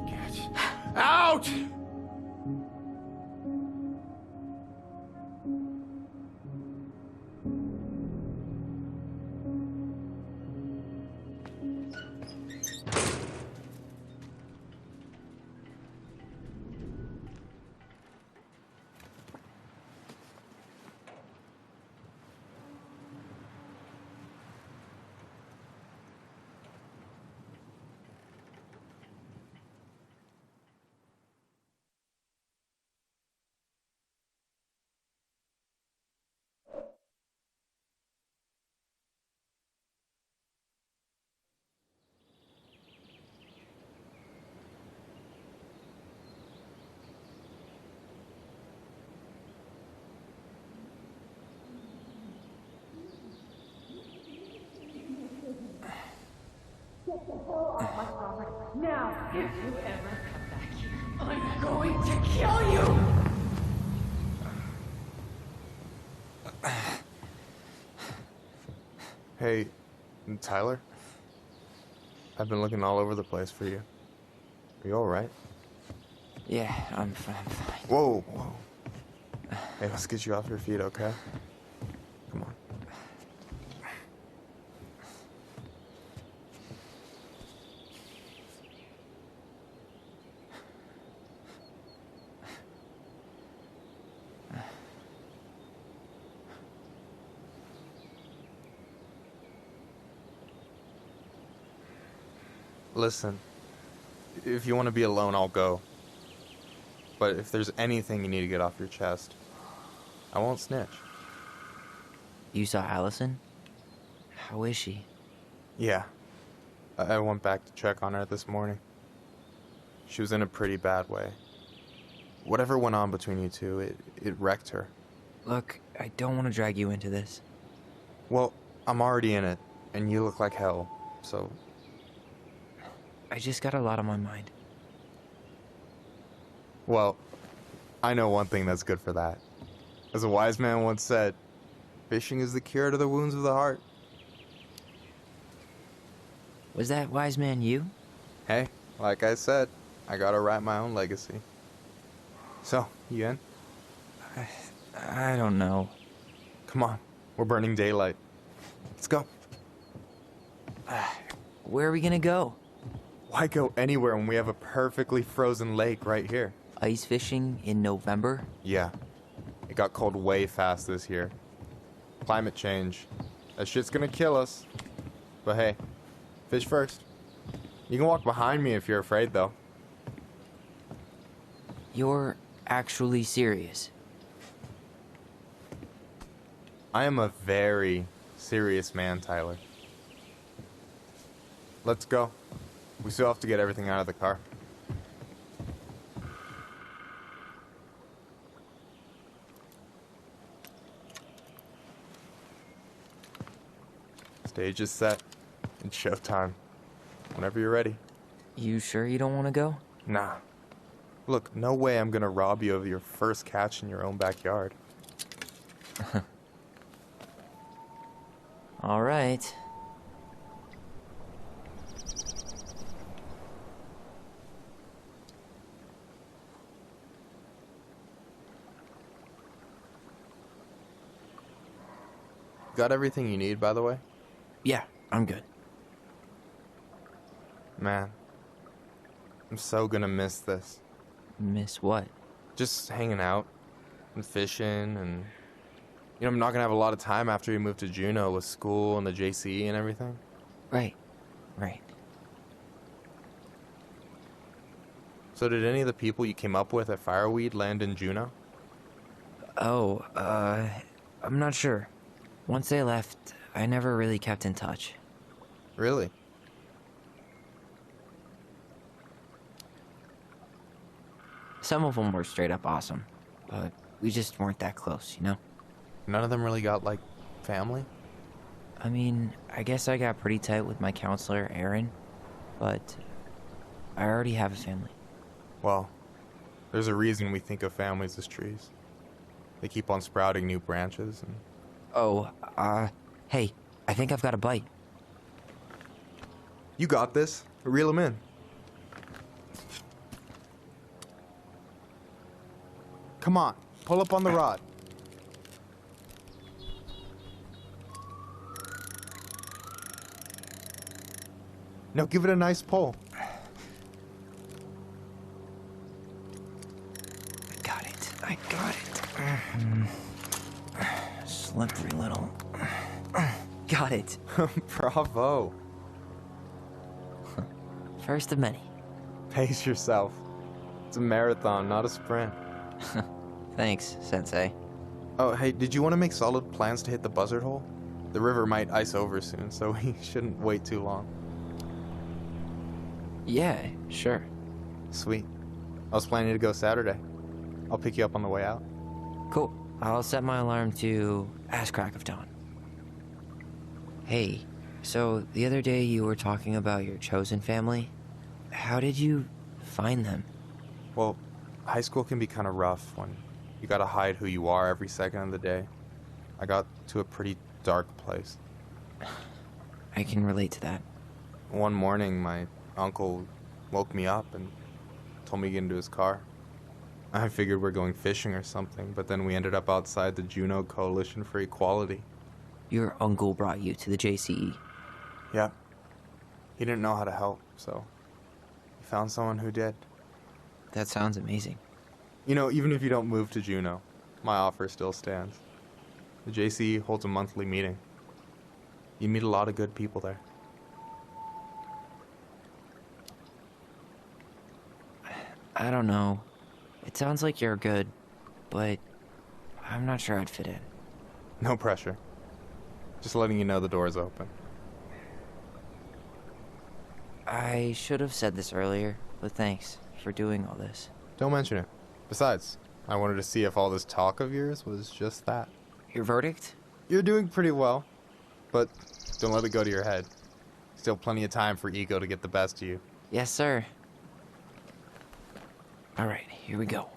Get out! Now, if you ever come back here, I'm going to kill you! Hey, Tyler? I've been looking all over the place for you. Are you alright? Yeah, I'm fine. Whoa, whoa. Hey, let's get you off your feet, okay? Come on. Listen, if you want to be alone, I'll go. But if there's anything you need to get off your chest, I won't snitch. You saw Allison? How is she? Yeah. I went back to check on her this morning. She was in a pretty bad way. Whatever went on between you two, it wrecked her. Look, I don't want to drag you into this. Well, I'm already in it, and you look like hell, so... I just got a lot on my mind. Well, I know one thing that's good for that. As a wise man once said, fishing is the cure to the wounds of the heart. Was that wise man you? Hey, like I said, I gotta write my own legacy. So, you in? I don't know. Come on, we're burning daylight. Let's go. Where are we gonna go? Why go anywhere when we have a perfectly frozen lake right here? Ice fishing in November? Yeah. It got cold way fast this year. Climate change. That shit's gonna kill us. But hey, fish first. You can walk behind me if you're afraid, though. You're actually serious? I am a very serious man, Tyler. Let's go. We still have to get everything out of the car. Stage is set. It's showtime. Whenever you're ready. You sure you don't want to go? Nah. Look, no way I'm gonna rob you of your first catch in your own backyard. All right. Got everything you need, by the way? Yeah, I'm good. Man, I'm so gonna miss this. Miss what? Just hanging out and fishing and... You know, I'm not gonna have a lot of time after we move to Juneau with school and the JC and everything. Right. So did any of the people you came up with at Fireweed land in Juneau? Oh, I'm not sure. Once they left, I never really kept in touch. Really? Some of them were straight up awesome, but we just weren't that close, you know? None of them really got, like, family? I mean, I guess I got pretty tight with my counselor, Aaron, but I already have a family. Well, there's a reason we think of families as trees. They keep on sprouting new branches and... Oh, hey, I think I've got a bite. You got this. Reel him in. Come on, pull up on the rod. Now give it a nice pull. I got it. Slippery little. Got it. Bravo. First of many. Pace yourself. It's a marathon, not a sprint. Thanks, Sensei. Oh, hey, did you want to make solid plans to hit the buzzard hole? The river might ice over soon, so we shouldn't wait too long. Yeah, sure. Sweet. I was planning to go Saturday. I'll pick you up on the way out. Cool. I'll set my alarm to ass crack of dawn. Hey, so the other day you were talking about your chosen family. How did you find them? Well, high school can be kind of rough when you gotta hide who you are every second of the day. I got to a pretty dark place. I can relate to that. One morning, my uncle woke me up and told me to get into his car. I figured we're going fishing or something, but then we ended up outside the Juneau Coalition for Equality. Your uncle brought you to the JCE. Yeah. He didn't know how to help, so he found someone who did. That sounds amazing. You know, even if you don't move to Juneau, my offer still stands. The JCE holds a monthly meeting. You meet a lot of good people there. I don't know. It sounds like you're good, but I'm not sure I'd fit in. No pressure. Just letting you know the door's open. I should have said this earlier, but thanks for doing all this. Don't mention it. Besides, I wanted to see if all this talk of yours was just that. Your verdict? You're doing pretty well, but don't let it go to your head. Still plenty of time for ego to get the best of you. Yes, sir. All right, here we go.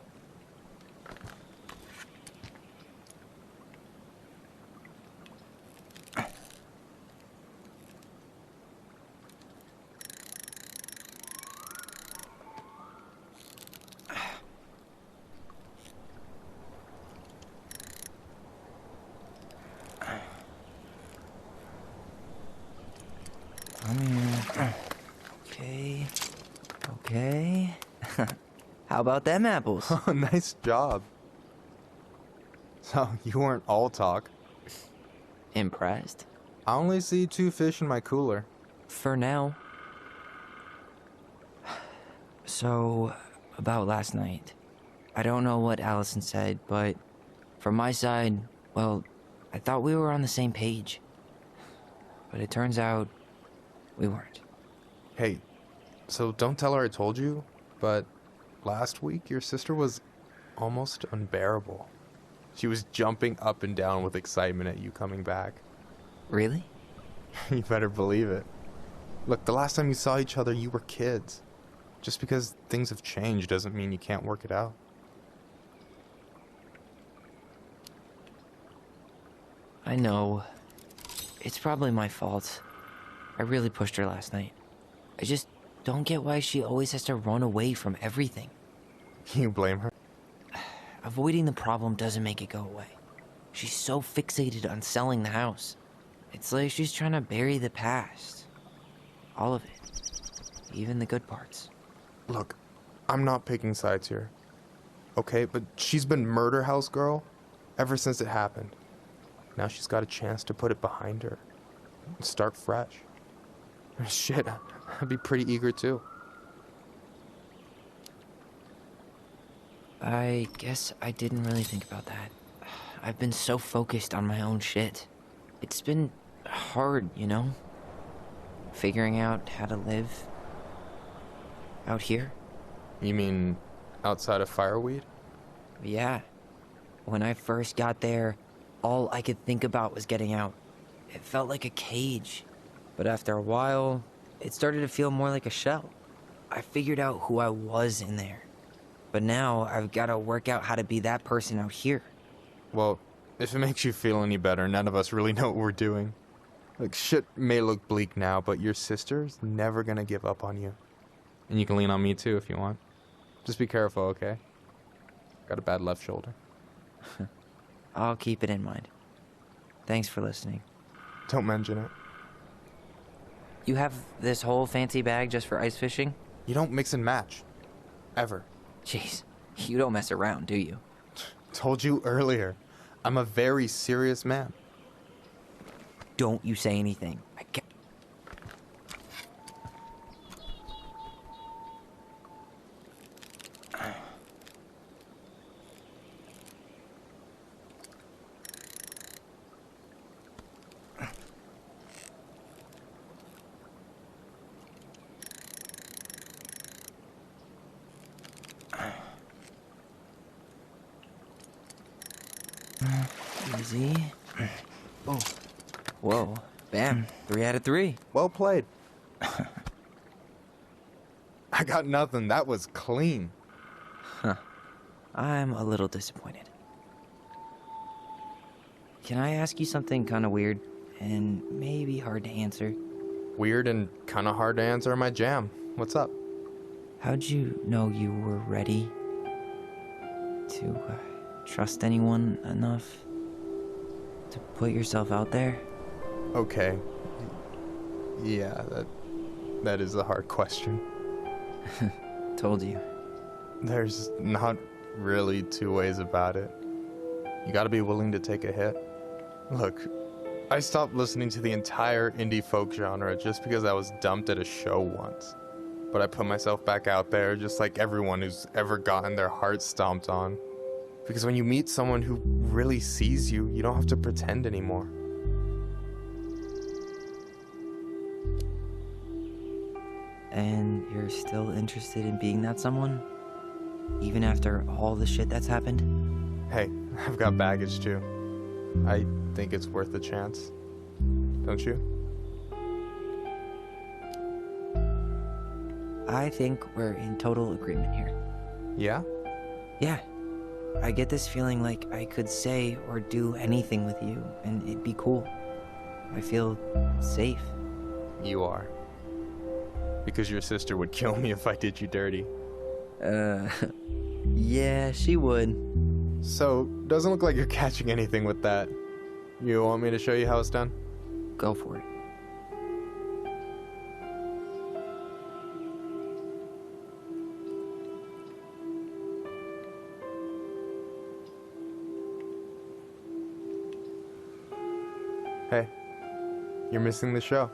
Okay. Okay. How about them apples? Oh, nice job. So, you weren't all talk. Impressed? I only see 2 fish in my cooler. For now. So, about last night. I don't know what Allison said, but from my side, well, I thought we were on the same page. But it turns out we weren't. Hey, so don't tell her I told you, but last week your sister was almost unbearable. She was jumping up and down with excitement at you coming back. Really? You better believe it. Look, the last time you saw each other, you were kids. Just because things have changed doesn't mean you can't work it out. I know. It's probably my fault. I really pushed her last night. I just don't get why she always has to run away from everything. You blame her? Avoiding the problem doesn't make it go away. She's so fixated on selling the house. It's like she's trying to bury the past. All of it. Even the good parts. Look, I'm not picking sides here. Okay, but she's been murder house girl ever since it happened. Now she's got a chance to put it behind her. And start fresh. Shit, I'd be pretty eager too. I guess I didn't really think about that. I've been so focused on my own shit. It's been hard, you know? Figuring out how to live out here. You mean outside of Fireweed? Yeah. When I first got there, all I could think about was getting out. It felt like a cage. But after a while, it started to feel more like a shell. I figured out who I was in there. But now I've got to work out how to be that person out here. Well, if it makes you feel any better, none of us really know what we're doing. Like, shit may look bleak now, but your sister's never gonna give up on you. And you can lean on me too if you want. Just be careful, okay? Got a bad left shoulder. I'll keep it in mind. Thanks for listening. Don't mention it. You have this whole fancy bag just for ice fishing? You don't mix and match. Ever. Jeez, you don't mess around, do you? Told you earlier. I'm a very serious man. Don't you say anything. I can't. Easy. Oh. Whoa. Bam. 3 out of 3. Well played. I got nothing. That was clean. Huh. I'm a little disappointed. Can I ask you something kind of weird and maybe hard to answer? Weird and kind of hard to answer are my jam. What's up? How'd you know you were ready to trust anyone enough to put yourself out there? Okay. Yeah, that is a hard question. Told you. There's not really two ways about it. You gotta be willing to take a hit. Look, I stopped listening to the entire indie folk genre just because I was dumped at a show once. But I put myself back out there just like everyone who's ever gotten their heart stomped on. Because when you meet someone who really sees you, you don't have to pretend anymore. And you're still interested in being that someone? Even after all the shit that's happened? Hey, I've got baggage too. I think it's worth a chance. Don't you? I think we're in total agreement here. Yeah? Yeah. I get this feeling like I could say or do anything with you, and it'd be cool. I feel safe. You are. Because your sister would kill me if I did you dirty. Yeah, she would. So, doesn't look like you're catching anything with that. You want me to show you how it's done? Go for it. Hey, you're missing the show.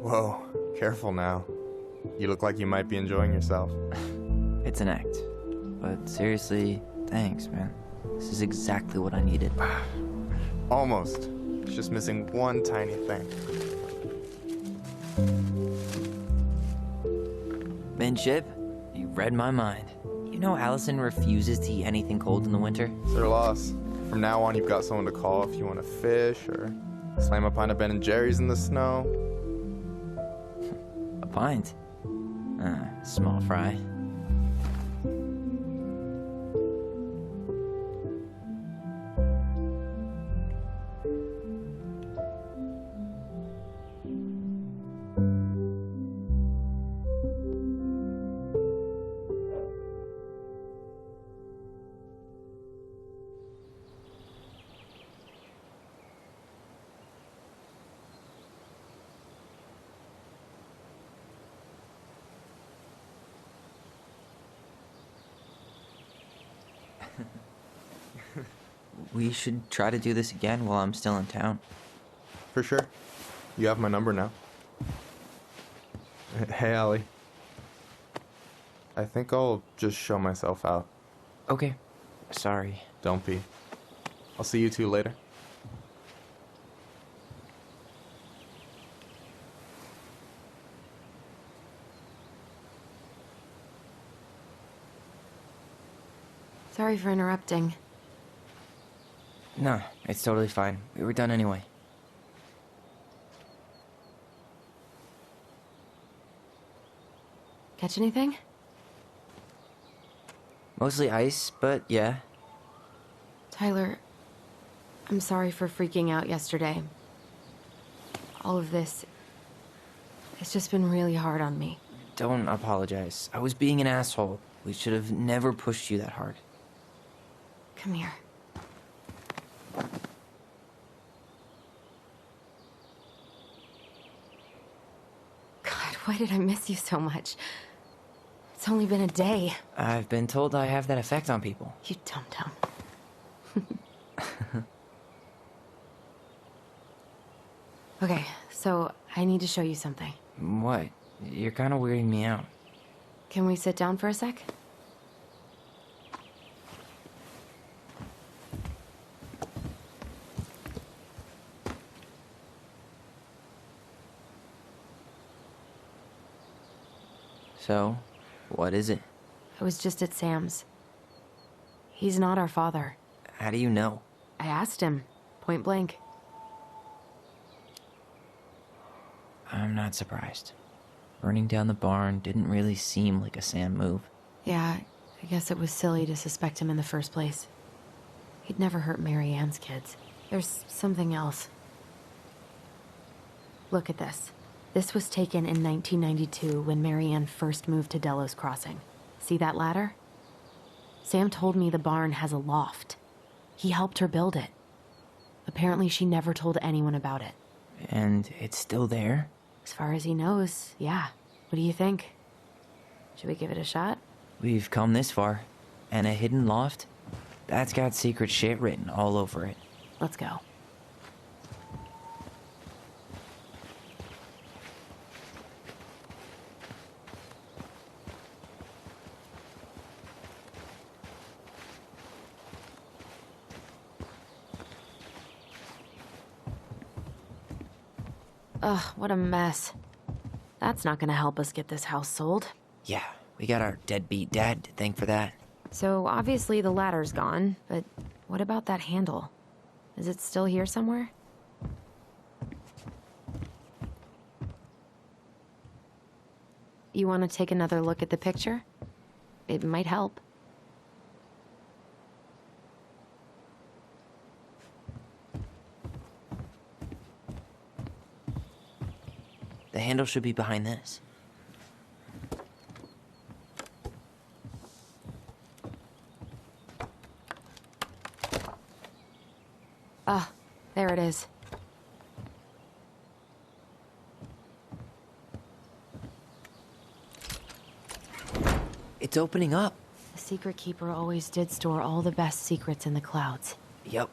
Whoa, careful now. You look like you might be enjoying yourself. It's an act. But seriously, thanks, man. This is exactly what I needed. Almost. It's just missing one tiny thing. Minship, you read my mind. You know Allison refuses to eat anything cold in the winter? It's their loss. From now on, you've got someone to call if you want to fish or slam a pint of Ben & Jerry's in the snow. A pint? Small fry. We should try to do this again while I'm still in town. For sure. You have my number now. Hey, Allie. I think I'll just show myself out. Okay. Sorry. Don't be. I'll see you two later. Sorry for interrupting. No, it's totally fine. We were done anyway. Catch anything? Mostly ice, but yeah. Tyler, I'm sorry for freaking out yesterday. All of this, it's just been really hard on me. Don't apologize. I was being an asshole. We should have never pushed you that hard. Come here. God, why did I miss you so much? It's only been a day. I've been told I have that effect on people. You dum-dum. Okay, so I need to show you something. What? You're kind of weirding me out. Can we sit down for a sec? So, What is it? I was just at Sam's. He's not our father. How do you know? I asked him, point blank. I'm not surprised. Burning down the barn didn't really seem like a Sam move. Yeah, I guess it was silly to suspect him in the first place. He'd never hurt Mary Ann's kids. There's something else. Look at this. This was taken in 1992 when Mary Ann first moved to Delos Crossing. See that ladder? Sam told me the barn has a loft. He helped her build it. Apparently she never told anyone about it. And it's still there? As far as he knows, yeah. What do you think? Should we give it a shot? We've come this far. And a hidden loft? That's got secret shit written all over it. Let's go. Ugh, what a mess. That's not gonna help us get this house sold. Yeah, we got our deadbeat dad to thank for that. So obviously the ladder's gone, but what about that handle? Is it still here somewhere? You want to take another look at the picture? It might help. The handle should be behind this. Ah, there it is. It's opening up. The Secret Keeper always did store all the best secrets in the clouds. Yep.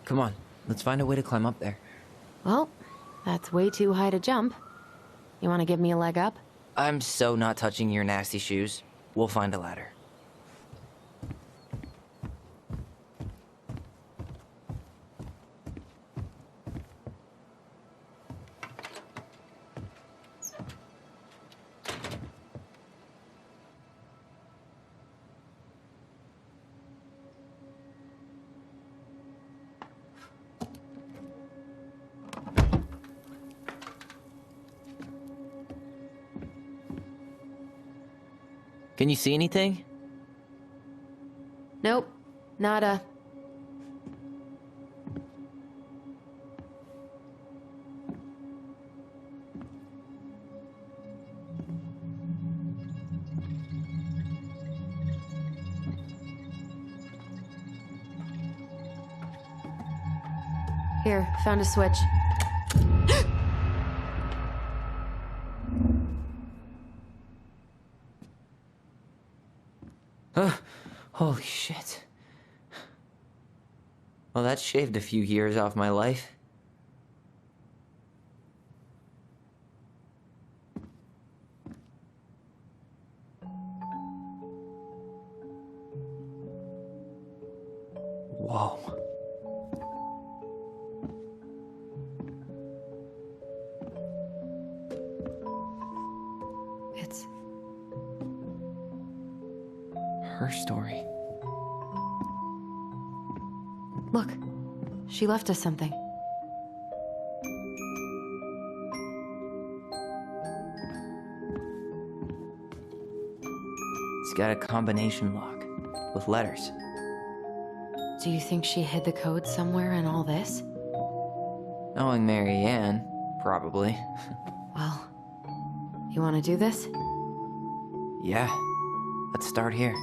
Come on, let's find a way to climb up there. Well, that's way too high to jump. You want to give me a leg up? I'm so not touching your nasty shoes. We'll find a ladder. Can you see anything? Nope. Nada. Here, found a switch. Holy shit. Well, that shaved a few years off my life. Whoa. It's her story. Look, she left us something. It's got a combination lock with letters. Do you think she hid the code somewhere in all this? Knowing Mary Ann, probably. Well, you want to do this? Yeah, let's start here.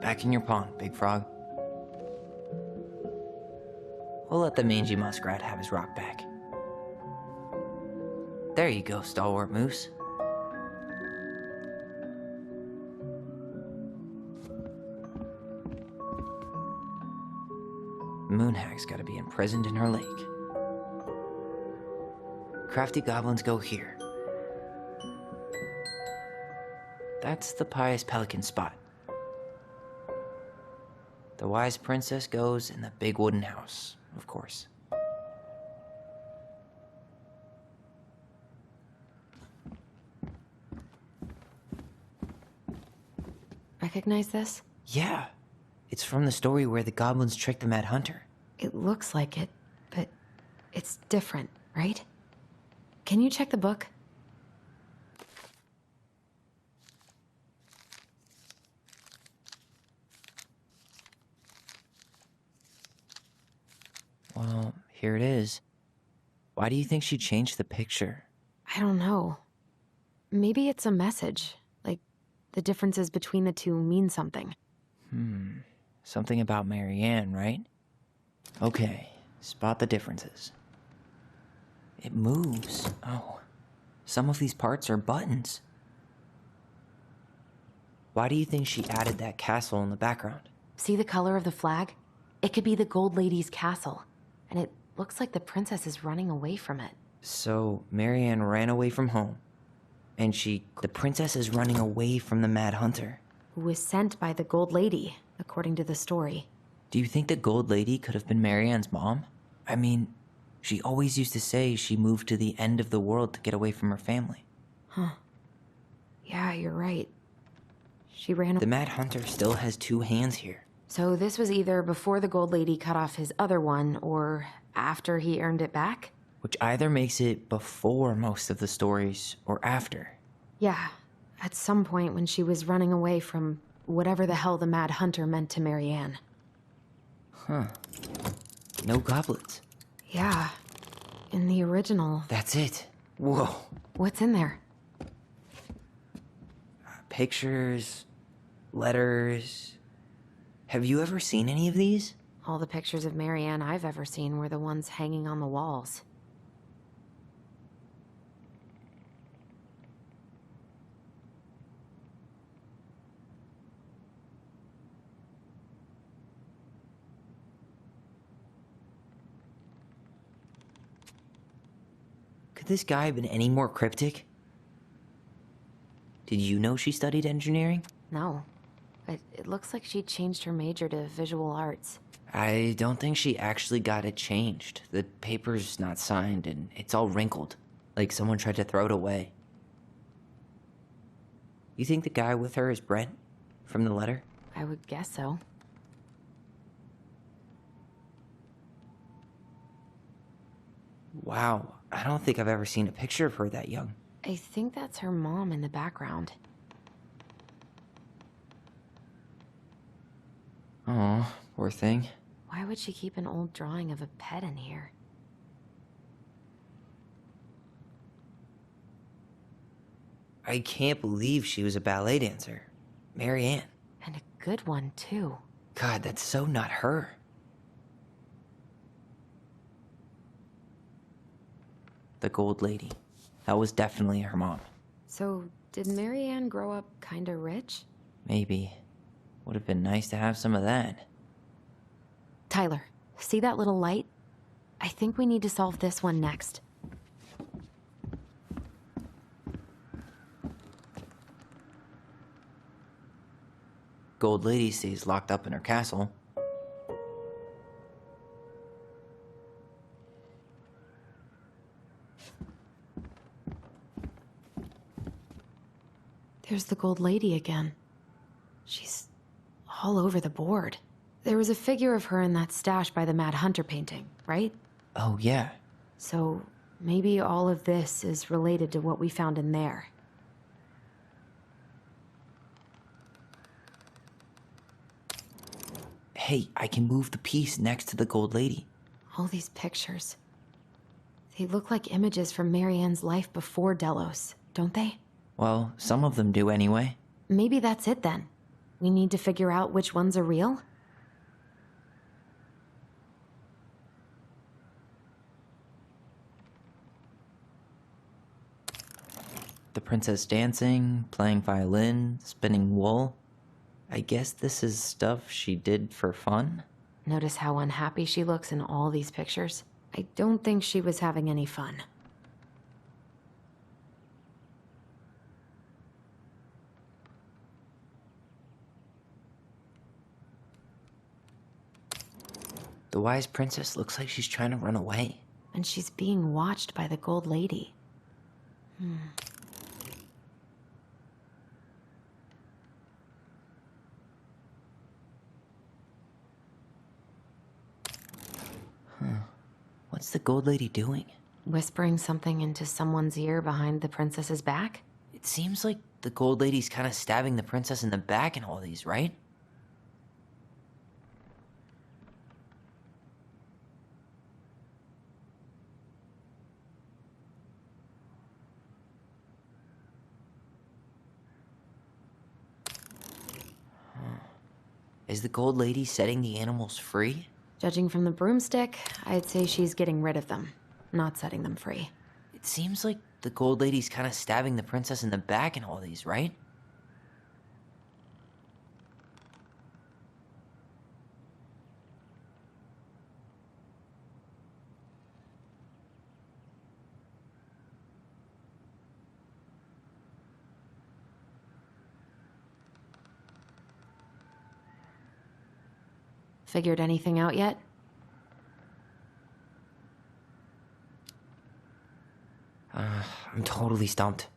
Back in your pond, Big Frog. We'll let the mangy muskrat have his rock back. There you go, Stalwart Moose. Moonhag's gotta be imprisoned in her lake. Crafty goblins go here. That's the Pious Pelican spot. The wise princess goes in the big wooden house, of course. Recognize this? Yeah. It's from the story where the goblins tricked the Mad Hunter. It looks like it, but it's different, right? Can you check the book? Well, here it is. Why do you think she changed the picture? I don't know. Maybe it's a message. Like, the differences between the two mean something. Something about Marianne, right? Okay, spot the differences. It moves. Oh, some of these parts are buttons. Why do you think she added that castle in the background? See the color of the flag? It could be the Gold Lady's castle. And it looks like the princess is running away from it. So, Marianne ran away from home. And the princess is running away from the Mad Hunter. Who was sent by the Gold Lady, according to the story. Do you think the Gold Lady could have been Marianne's mom? I mean, she always used to say she moved to the end of the world to get away from her family. Huh. Yeah, you're right. She ran The Mad Hunter still has two hands here. So this was either before the Gold Lady cut off his other one, or after he earned it back? Which either makes it before most of the stories, or after. Yeah, at some point when she was running away from whatever the hell the Mad Hunter meant to Marianne. Huh. No goblins. Yeah, in the original. That's it. Whoa. What's in there? Pictures, letters. Have you ever seen any of these? All the pictures of Marianne I've ever seen were the ones hanging on the walls. Could this guy have been any more cryptic? Did you know she studied engineering? No, but it looks like she changed her major to visual arts. I don't think she actually got it changed. The paper's not signed and it's all wrinkled, like someone tried to throw it away. You think the guy with her is Brent from the letter? I would guess so. Wow, I don't think I've ever seen a picture of her that young. I think that's her mom in the background. Oh, poor thing. Why would she keep an old drawing of a pet in here? I can't believe she was a ballet dancer. Marianne. And a good one, too. God, that's so not her. The Gold Lady. That was definitely her mom. So, did Marianne grow up kinda rich? Maybe. Would have been nice to have some of that. Tyler, see that little light? I think we need to solve this one next. Gold Lady stays locked up in her castle. There's the Gold Lady again. She's all over the board. There was a figure of her in that stash by the Mad Hunter painting, right? Oh, yeah. So maybe all of this is related to what we found in there. Hey, I can move the piece next to the Gold Lady. All these pictures. They look like images from Marianne's life before Delos, don't they? Well, some of them do anyway. Maybe that's it then. We need to figure out which ones are real? The princess dancing, playing violin, spinning wool. I guess this is stuff she did for fun? Notice how unhappy she looks in all these pictures? I don't think she was having any fun. The wise princess looks like she's trying to run away. And she's being watched by the Gold Lady. What's the Gold Lady doing? Whispering something into someone's ear behind the princess's back? It seems like the Gold Lady's kind of stabbing the princess in the back in all these, right? Is the Gold Lady setting the animals free? Judging from the broomstick, I'd say she's getting rid of them, not setting them free. It seems like the Gold Lady's kind of stabbing the princess in the back in all these, right? Figured anything out yet? I'm totally stumped.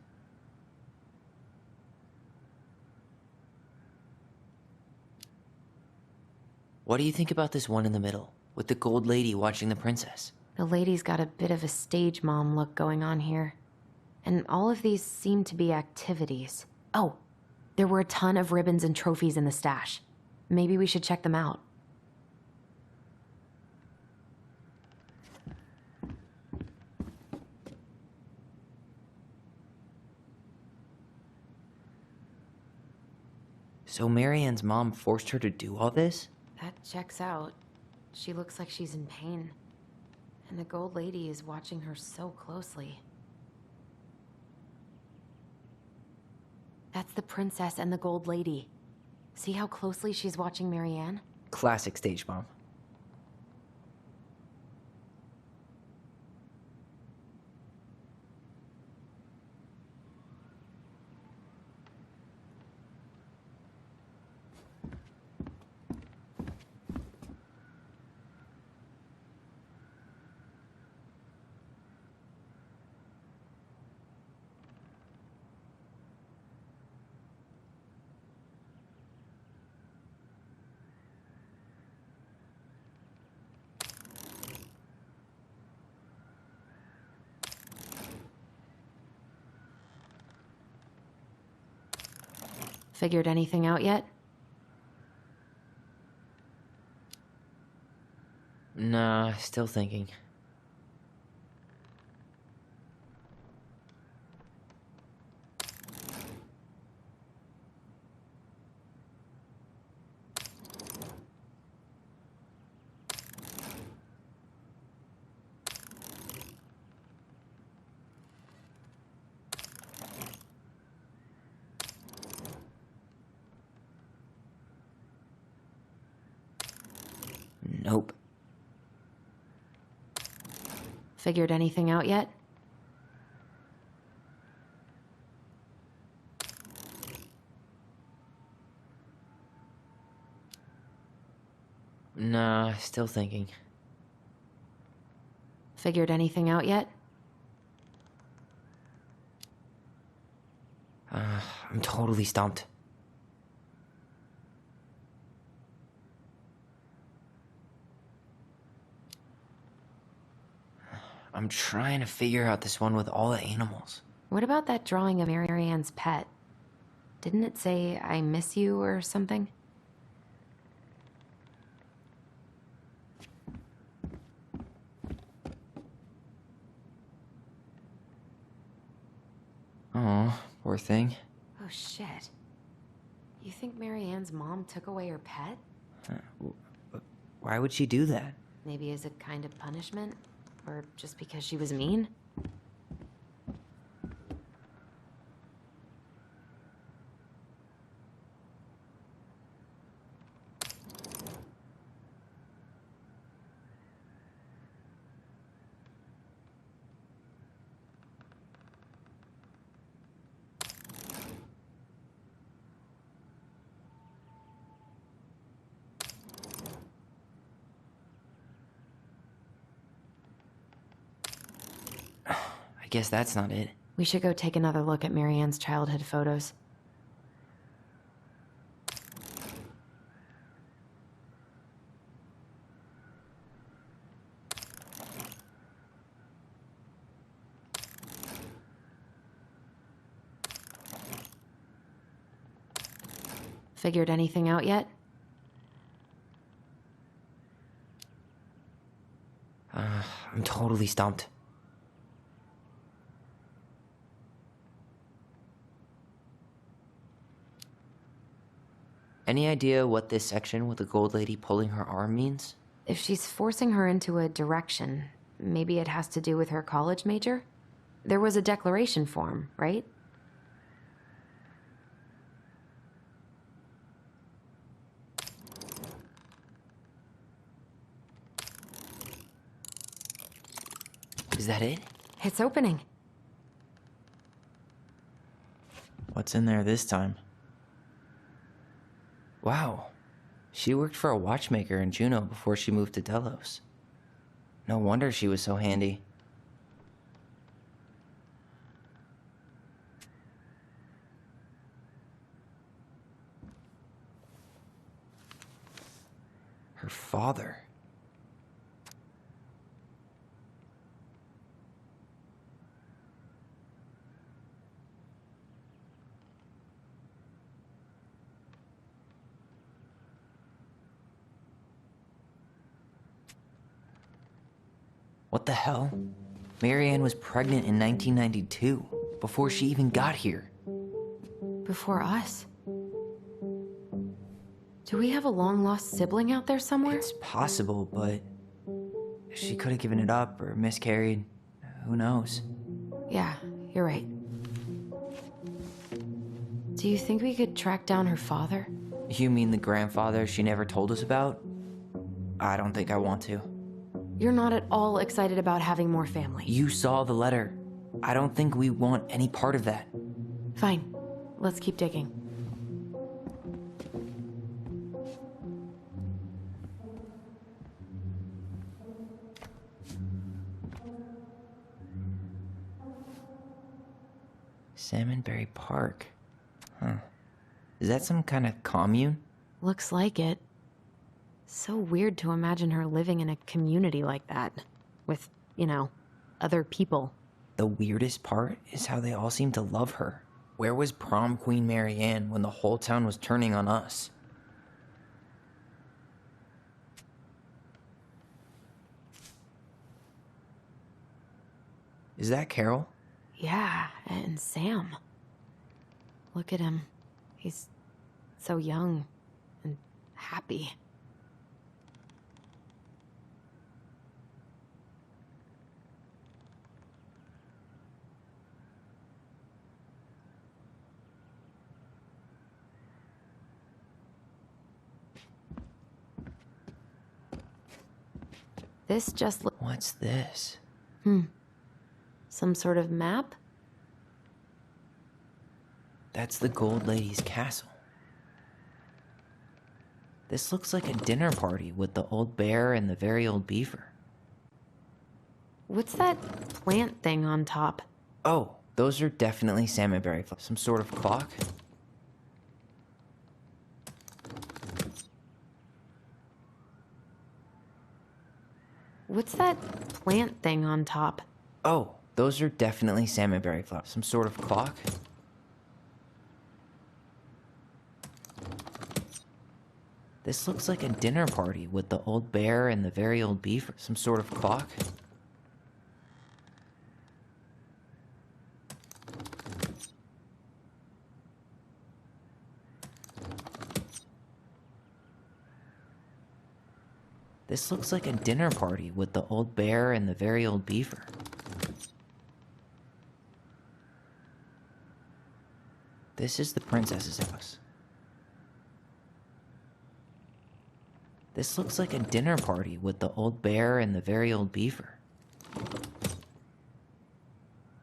What do you think about this one in the middle, with the Gold Lady watching the princess? The lady's got a bit of a stage mom look going on here. And all of these seem to be activities. Oh, there were a ton of ribbons and trophies in the stash. Maybe we should check them out. So Marianne's mom forced her to do all this? That checks out. She looks like she's in pain. And the Gold Lady is watching her so closely. That's the princess and the Gold Lady. See how closely she's watching Marianne? Classic stage mom. Figured anything out yet? Nah, still thinking. Nope. Figured anything out yet? Nah, still thinking. Figured anything out yet? I'm totally stumped. I'm trying to figure out this one with all the animals. What about that drawing of Marianne's pet? Didn't it say, I miss you or something? Oh, poor thing. Oh shit. You think Marianne's mom took away her pet? Why would she do that? Maybe as a kind of punishment? Or just because she was mean? guess that's not it. We should go take another look at Marianne's childhood photos. Figured anything out yet? I'm totally stumped. Any idea what this section with the gold lady pulling her arm means? If she's forcing her into a direction, maybe it has to do with her college major? There was a declaration form, right? Is that it? It's opening. What's in there this time? Wow. She worked for a watchmaker in Juneau before she moved to Delos. No wonder she was so handy. Her father. What the hell? Marianne was pregnant in 1992, before she even got here. Before us? Do we have a long-lost sibling out there somewhere? It's possible, but she could have given it up or miscarried. Who knows? Yeah, you're right. Do you think we could track down her father? You mean the grandfather she never told us about? I don't think I want to. You're not at all excited about having more family. You saw the letter. I don't think we want any part of that. Fine. Let's keep digging. Salmonberry Park. Huh. Is that some kind of commune? Looks like it. So weird to imagine her living in a community like that. With, you know, other people. The weirdest part is how they all seem to love her. Where was prom queen Marianne when the whole town was turning on us? Is that Carol? Yeah, and Sam. Look at him. He's so young and happy. This just What's this? Some sort of map? That's the Gold Lady's castle. This looks like a dinner party with the old bear and the very old beaver. What's that plant thing on top? Oh, those are definitely salmonberry flowers. Some sort of clock? What's that plant thing on top? Oh, those are definitely salmonberry flowers. Some sort of clock? This looks like a dinner party with the old bear and the very old beaver. Some sort of clock? This looks like a dinner party with the old bear and the very old beaver. This is the princess's house. This looks like a dinner party with the old bear and the very old beaver.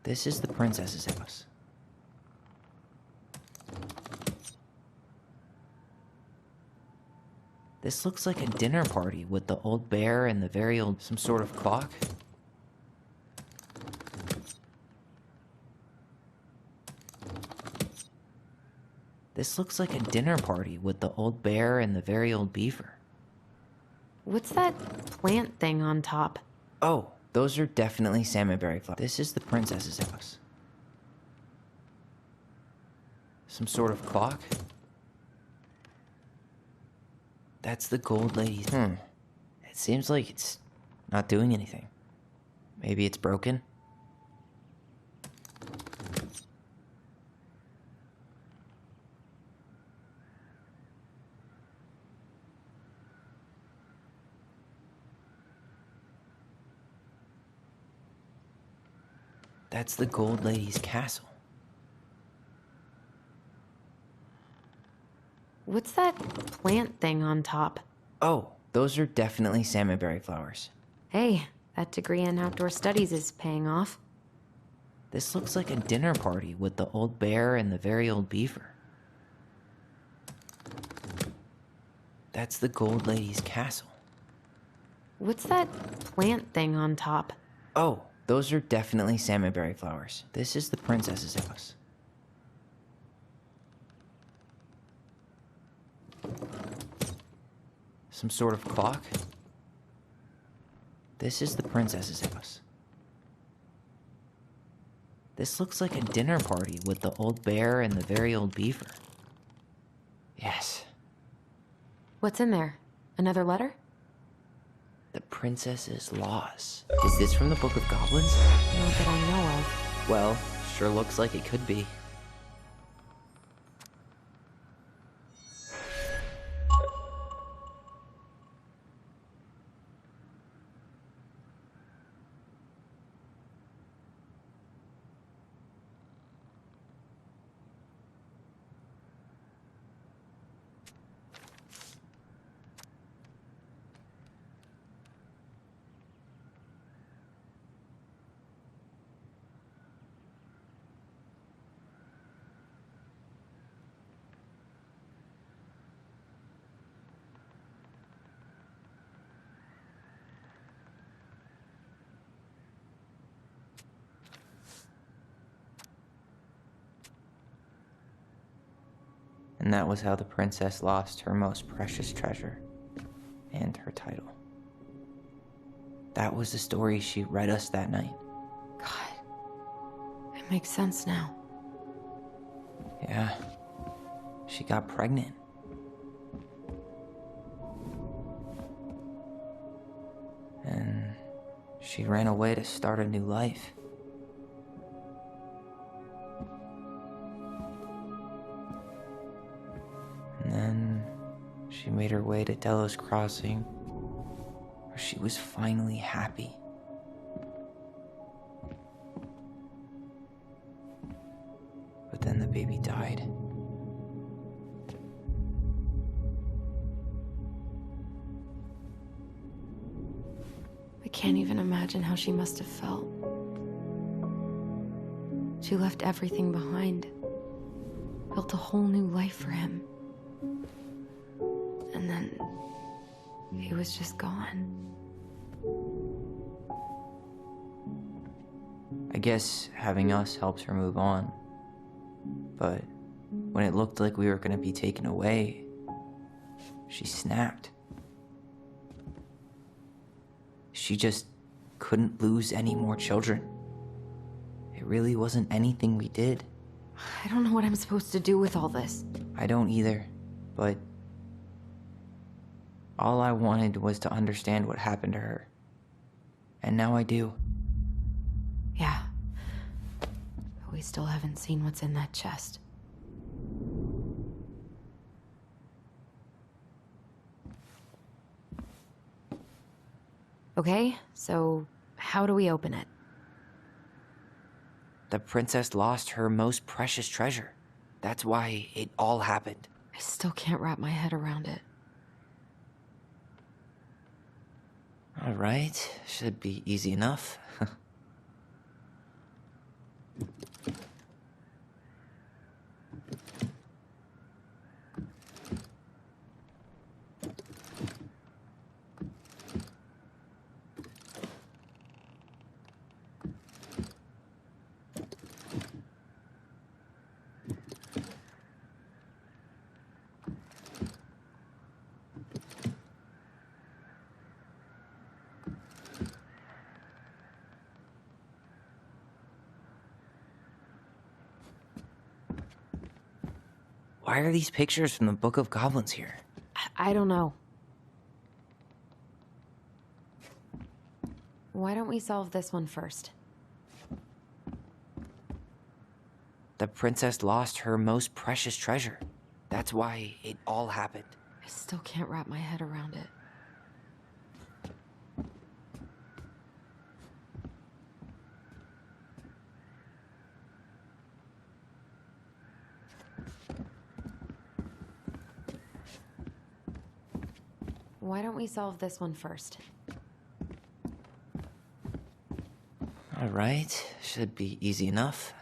This is the princess's house. This looks like a dinner party with the old bear and the very old... Some sort of clock? This looks like a dinner party with the old bear and the very old beaver. What's that plant thing on top? Oh, those are definitely salmonberry flowers. This is the princess's house. Some sort of clock? That's the gold lady's. It seems like it's not doing anything. Maybe it's broken? That's the gold lady's castle. What's that plant thing on top? Oh, those are definitely salmonberry flowers. Hey, that degree in outdoor studies is paying off. This looks like a dinner party with the old bear and the very old beaver. That's the gold lady's castle. What's that plant thing on top? Oh, those are definitely salmonberry flowers. This is the princess's house. Some sort of clock? This is the princess's house. This looks like a dinner party with the old bear and the very old beaver. Yes. What's in there? Another letter? The princess's laws. Is this from the Book of Goblins? Not that I know of. Well, sure looks like it could be. And that was how the princess lost her most precious treasure and her title. That was the story she read us that night. God, it makes sense now. Yeah, she got pregnant. And she ran away to start a new life. And then she made her way to Delos Crossing, where she was finally happy. But then the baby died. I can't even imagine how she must have felt. She left everything behind, built a whole new life for him. And then he was just gone. I guess having us helped her move on. But when it looked like we were gonna be taken away, she snapped. She just couldn't lose any more children. It really wasn't anything we did. I don't know what I'm supposed to do with all this. I don't either, but all I wanted was to understand what happened to her. And now I do. Yeah. But we still haven't seen what's in that chest. Okay, so how do we open it? The princess lost her most precious treasure. That's why it all happened. I still can't wrap my head around it. All right, should be easy enough. Why are these pictures from the Book of Goblins here? I don't know. Why don't we solve this one first? The princess lost her most precious treasure. That's why it all happened. I still can't wrap my head around it. Why don't we solve this one first? All right, should be easy enough.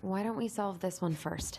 Why don't we solve this one first?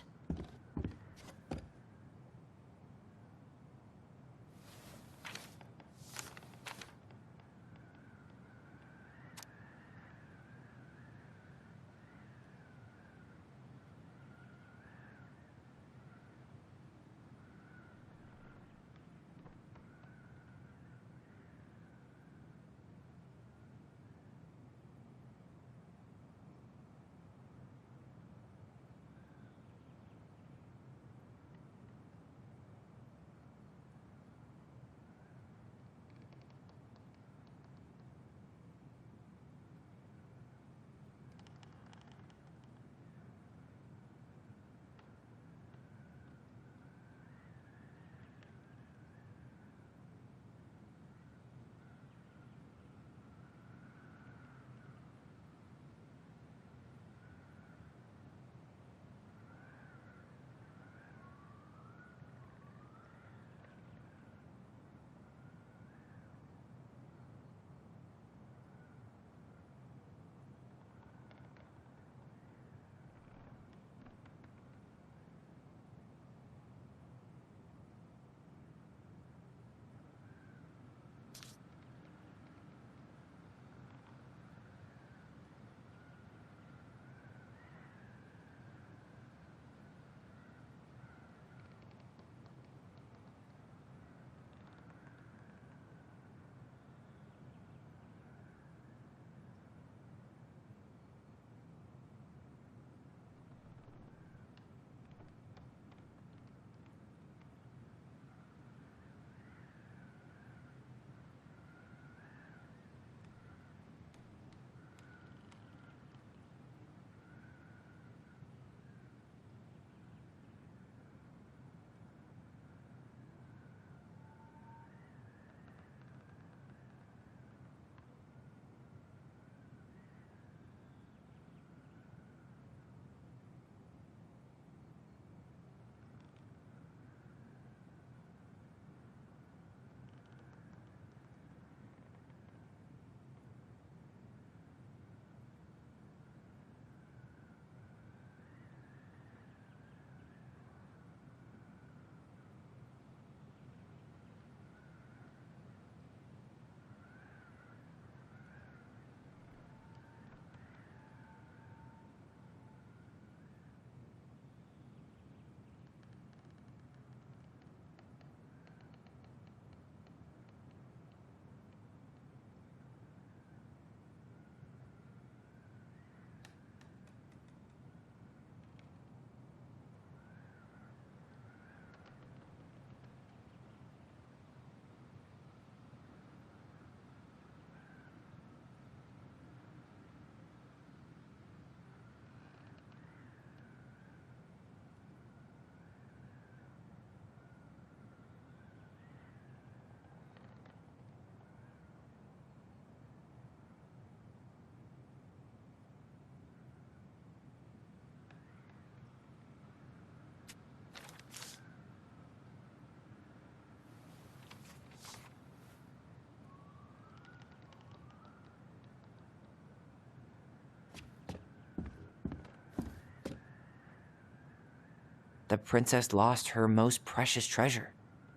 The princess lost her most precious treasure.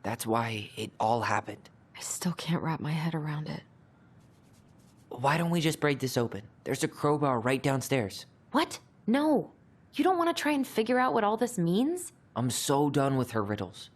That's why it all happened. I still can't wrap my head around it. Why don't we just break this open? There's a crowbar right downstairs. What? No. You don't want to try and figure out what all this means? I'm so done with her riddles.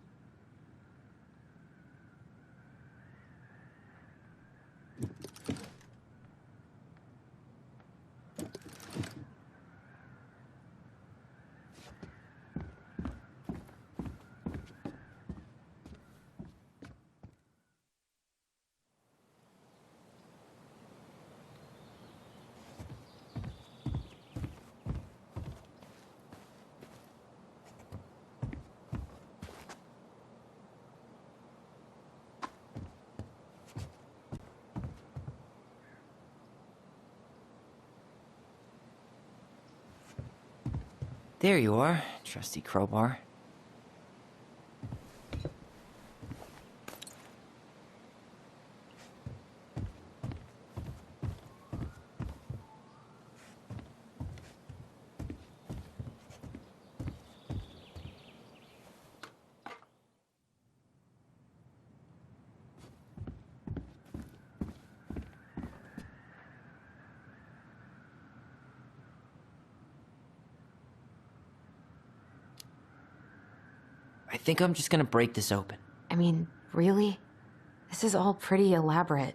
There you are, trusty crowbar. I think I'm just gonna break this open. I mean, really? This is all pretty elaborate.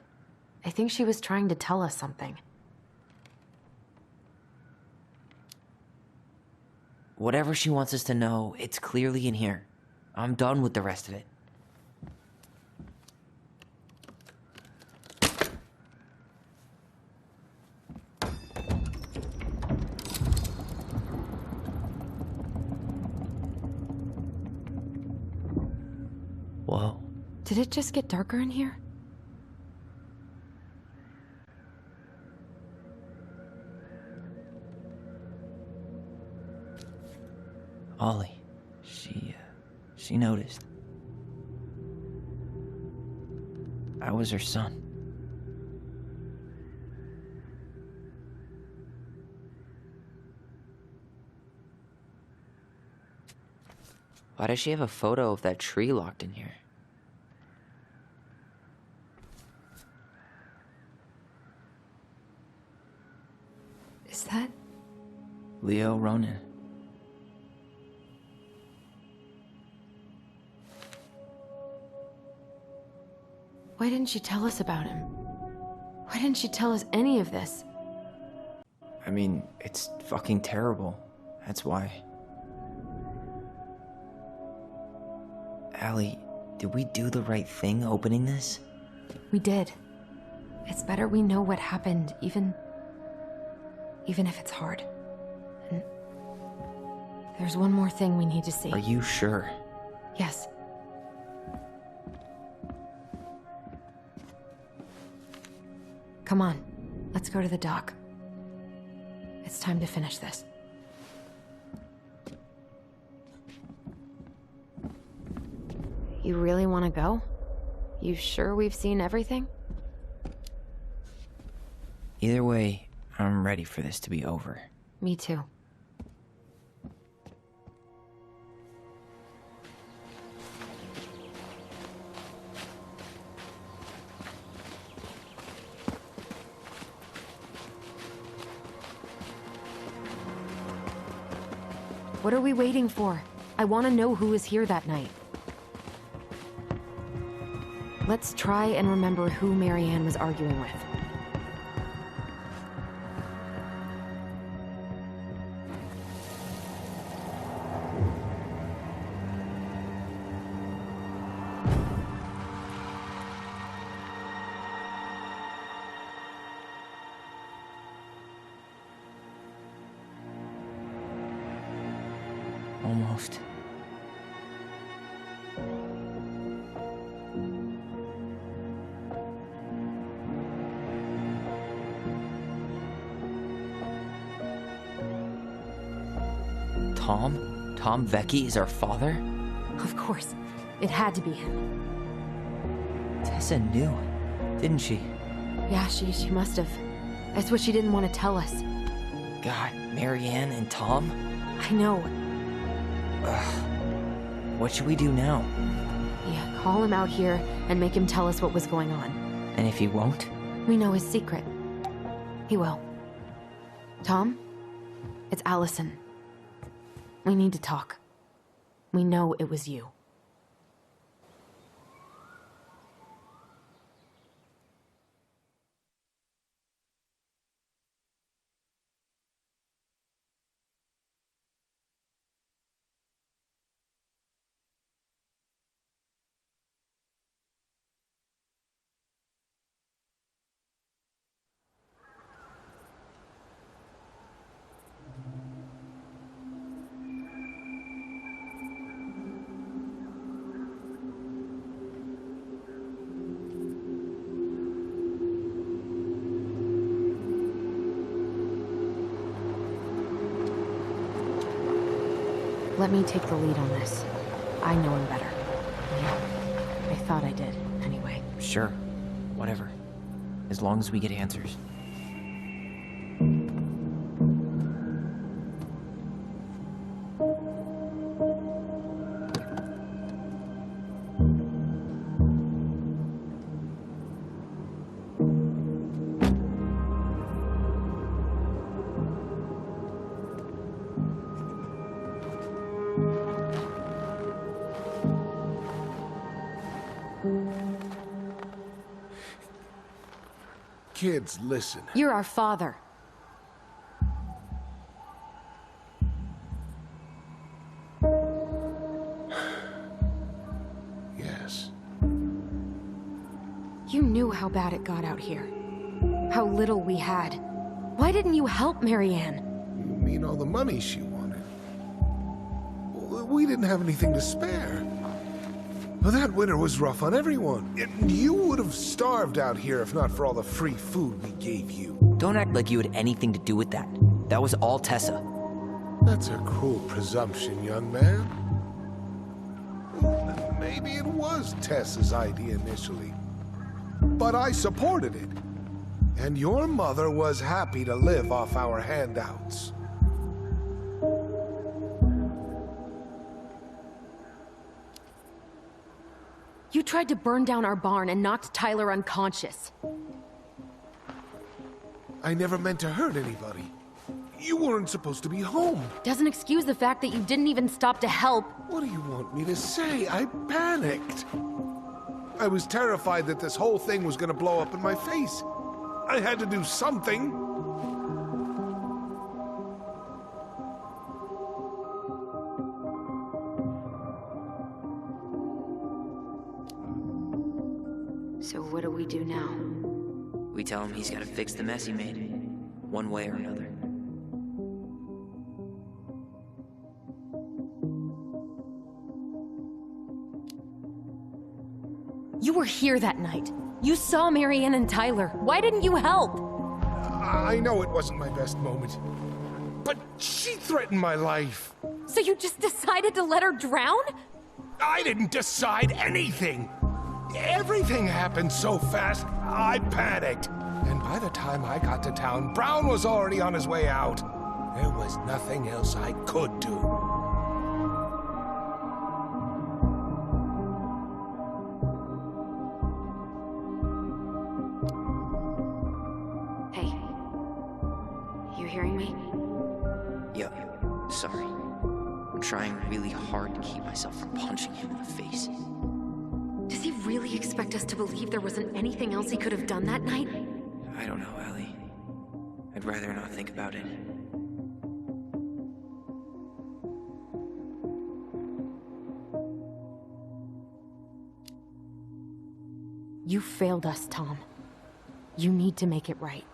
I think she was trying to tell us something. Whatever she wants us to know, it's clearly in here. I'm done with the rest of it. Whoa. Did it just get darker in here? Ollie. She noticed. I was her son. Why does she have a photo of that tree locked in here? Is that... Leo Ronan. Why didn't she tell us about him? Why didn't she tell us any of this? I mean, it's fucking terrible. That's why. Allie, did we do the right thing opening this? We did. It's better we know what happened, even if it's hard. And there's one more thing we need to see. Are you sure? Yes. Come on, let's go to the dock. It's time to finish this. You really want to go? You sure we've seen everything? Either way, I'm ready for this to be over. Me too. What are we waiting for? I want to know who was here that night. Let's try and remember who Marianne was arguing with. Almost. Tom? Tom Vecchi is our father? Of course. It had to be him. Tessa knew, didn't she? Yeah, she must have. That's what she didn't want to tell us. God, Marianne and Tom? I know. Ugh. What should we do now? Yeah, call him out here and make him tell us what was going on. And if he won't? We know his secret. He will. Tom? It's Allison. We need to talk. We know it was you. Let me take the lead on this. I know him better. Yeah, I thought I did, anyway. Sure. Whatever. As long as we get answers. Kids, listen. You're our father. Yes. You knew how bad it got out here. How little we had. Why didn't you help Marianne? You mean all the money she wanted? Well, we didn't have anything to spare. Well, that winter was rough on everyone. You would have starved out here if not for all the free food we gave you. Don't act like you had anything to do with that. That was all Tessa. That's a cruel presumption, young man. Well, maybe it was Tessa's idea initially. But I supported it. And your mother was happy to live off our handouts. You tried to burn down our barn and knocked Tyler unconscious. I never meant to hurt anybody. You weren't supposed to be home. Doesn't excuse the fact that you didn't even stop to help. What do you want me to say? I panicked. I was terrified that this whole thing was gonna blow up in my face. I had to do something. So what do we do now? We tell him he's gotta fix the mess he made. One way or another. You were here that night. You saw Marianne and Tyler. Why didn't you help? I know it wasn't my best moment, but she threatened my life. So you just decided to let her drown? I didn't decide anything. Everything happened so fast, I panicked. And by the time I got to town, Brown was already on his way out. There was nothing else I could do. Hey. You hearing me? Yeah, sorry. I'm trying really hard to keep myself from punching him in the face. Does he really expect us to believe there wasn't anything else he could have done that night? I don't know, Ellie. I'd rather not think about it. You failed us, Tom. You need to make it right.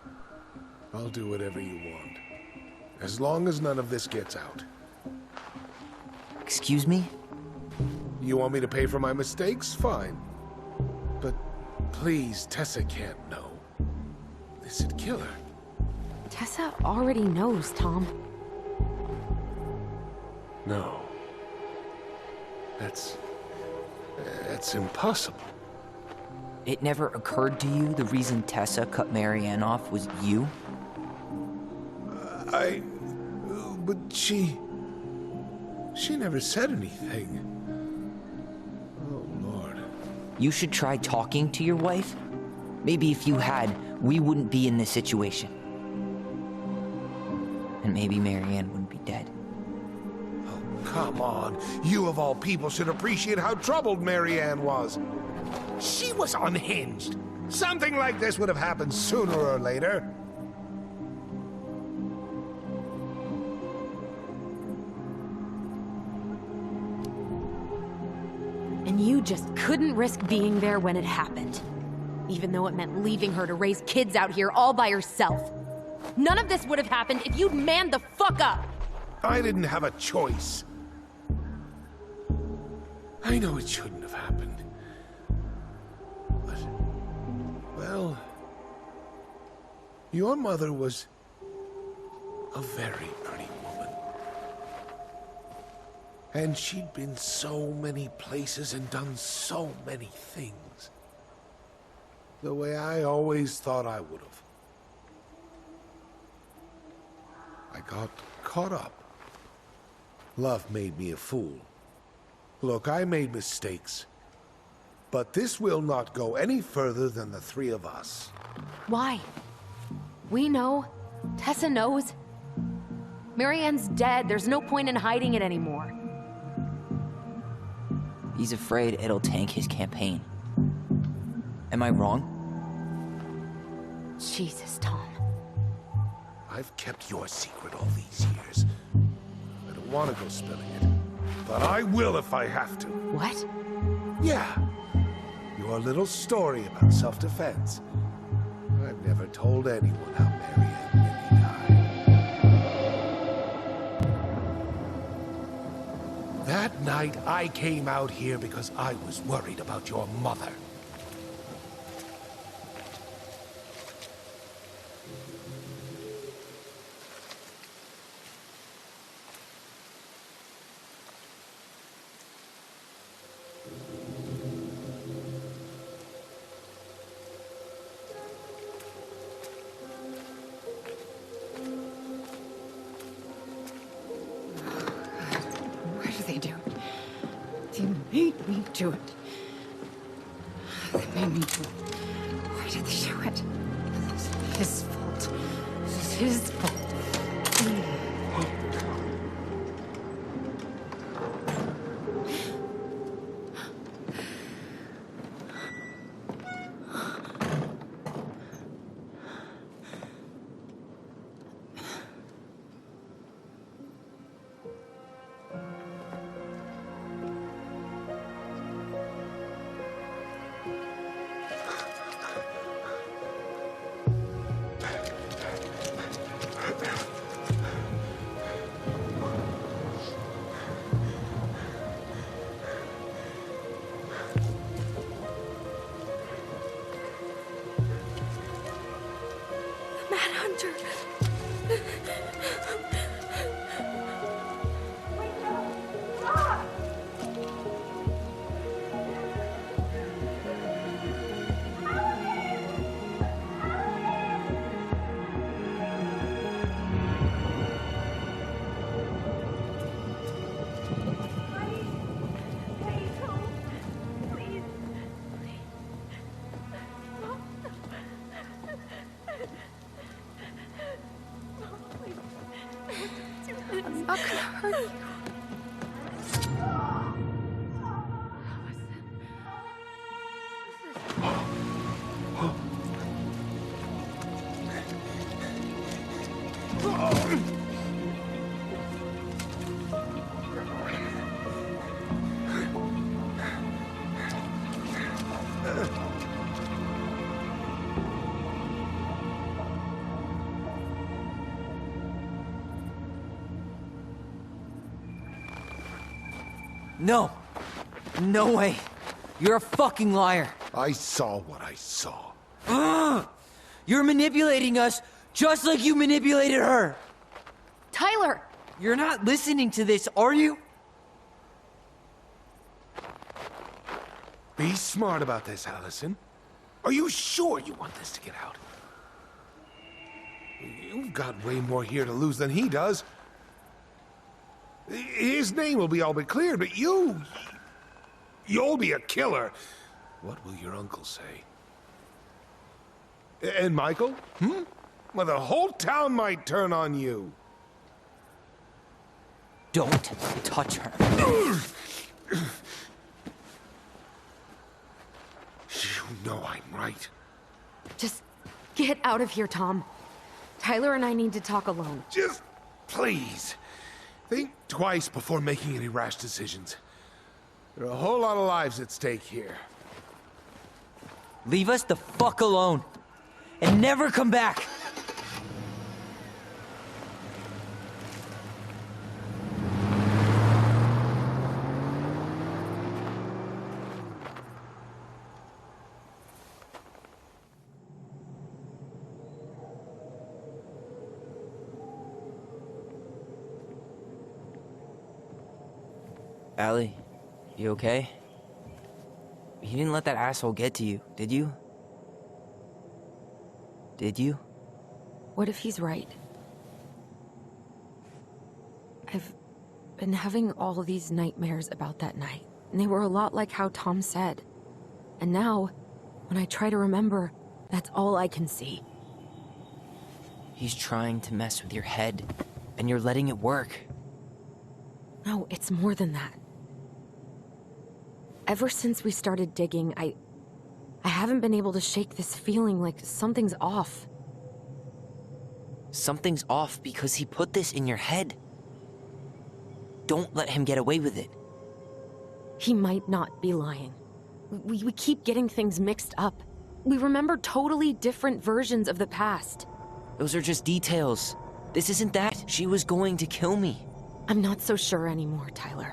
I'll do whatever you want. As long as none of this gets out. Excuse me? You want me to pay for my mistakes? Fine. But please, Tessa can't know. This'd kill her. Tessa already knows, Tom. No. That's impossible. It never occurred to you the reason Tessa cut Marianne off was you? But she never said anything. You should try talking to your wife. Maybe if you had, we wouldn't be in this situation. And maybe Marianne wouldn't be dead. Oh, come on. You of all people should appreciate how troubled Marianne was. She was unhinged. Something like this would have happened sooner or later. And you just couldn't risk being there when it happened. Even though it meant leaving her to raise kids out here all by herself. None of this would have happened if you'd manned the fuck up! I didn't have a choice. I know it shouldn't have happened. But, well, your mother was a very pretty woman. And she'd been so many places and done so many things. The way I always thought I would have. I got caught up. Love made me a fool. Look, I made mistakes. But this will not go any further than the three of us. Why? We know. Tessa knows. Marianne's dead. There's no point in hiding it anymore. He's afraid it'll tank his campaign. Am I wrong? Jesus, Tom. I've kept your secret all these years. I don't want to go spilling it. But I will if I have to. What? Yeah. Your little story about self-defense. I've never told anyone how Marianne really died. That night, I came out here because I was worried about your mother. Do it. They made me do it. Why did they do it? This is his fault. This is his fault. I'm not gonna hurt you. No. No way. You're a fucking liar. I saw what I saw. You're manipulating us just like you manipulated her. Tyler! You're not listening to this, are you? Be smart about this, Allison. Are you sure you want this to get out? You've got way more here to lose than he does. His name will be all but cleared, but you'll be a killer. What will your uncle say? And Michael? Hmm? Well, the whole town might turn on you. Don't touch her. You know I'm right. Just get out of here, Tom. Tyler and I need to talk alone. Just please. Think twice before making any rash decisions. There are a whole lot of lives at stake here. Leave us the fuck alone. And never come back. Allie, you okay? You didn't let that asshole get to you, did you? Did you? What if he's right? I've been having all these nightmares about that night, and they were a lot like how Tom said. And now, when I try to remember, that's all I can see. He's trying to mess with your head, and you're letting it work. No, it's more than that. Ever since we started digging, I haven't been able to shake this feeling like something's off. Something's off because he put this in your head. Don't let him get away with it. He might not be lying. We keep getting things mixed up. We remember totally different versions of the past. Those are just details. This isn't that. She was going to kill me. I'm not so sure anymore, Tyler.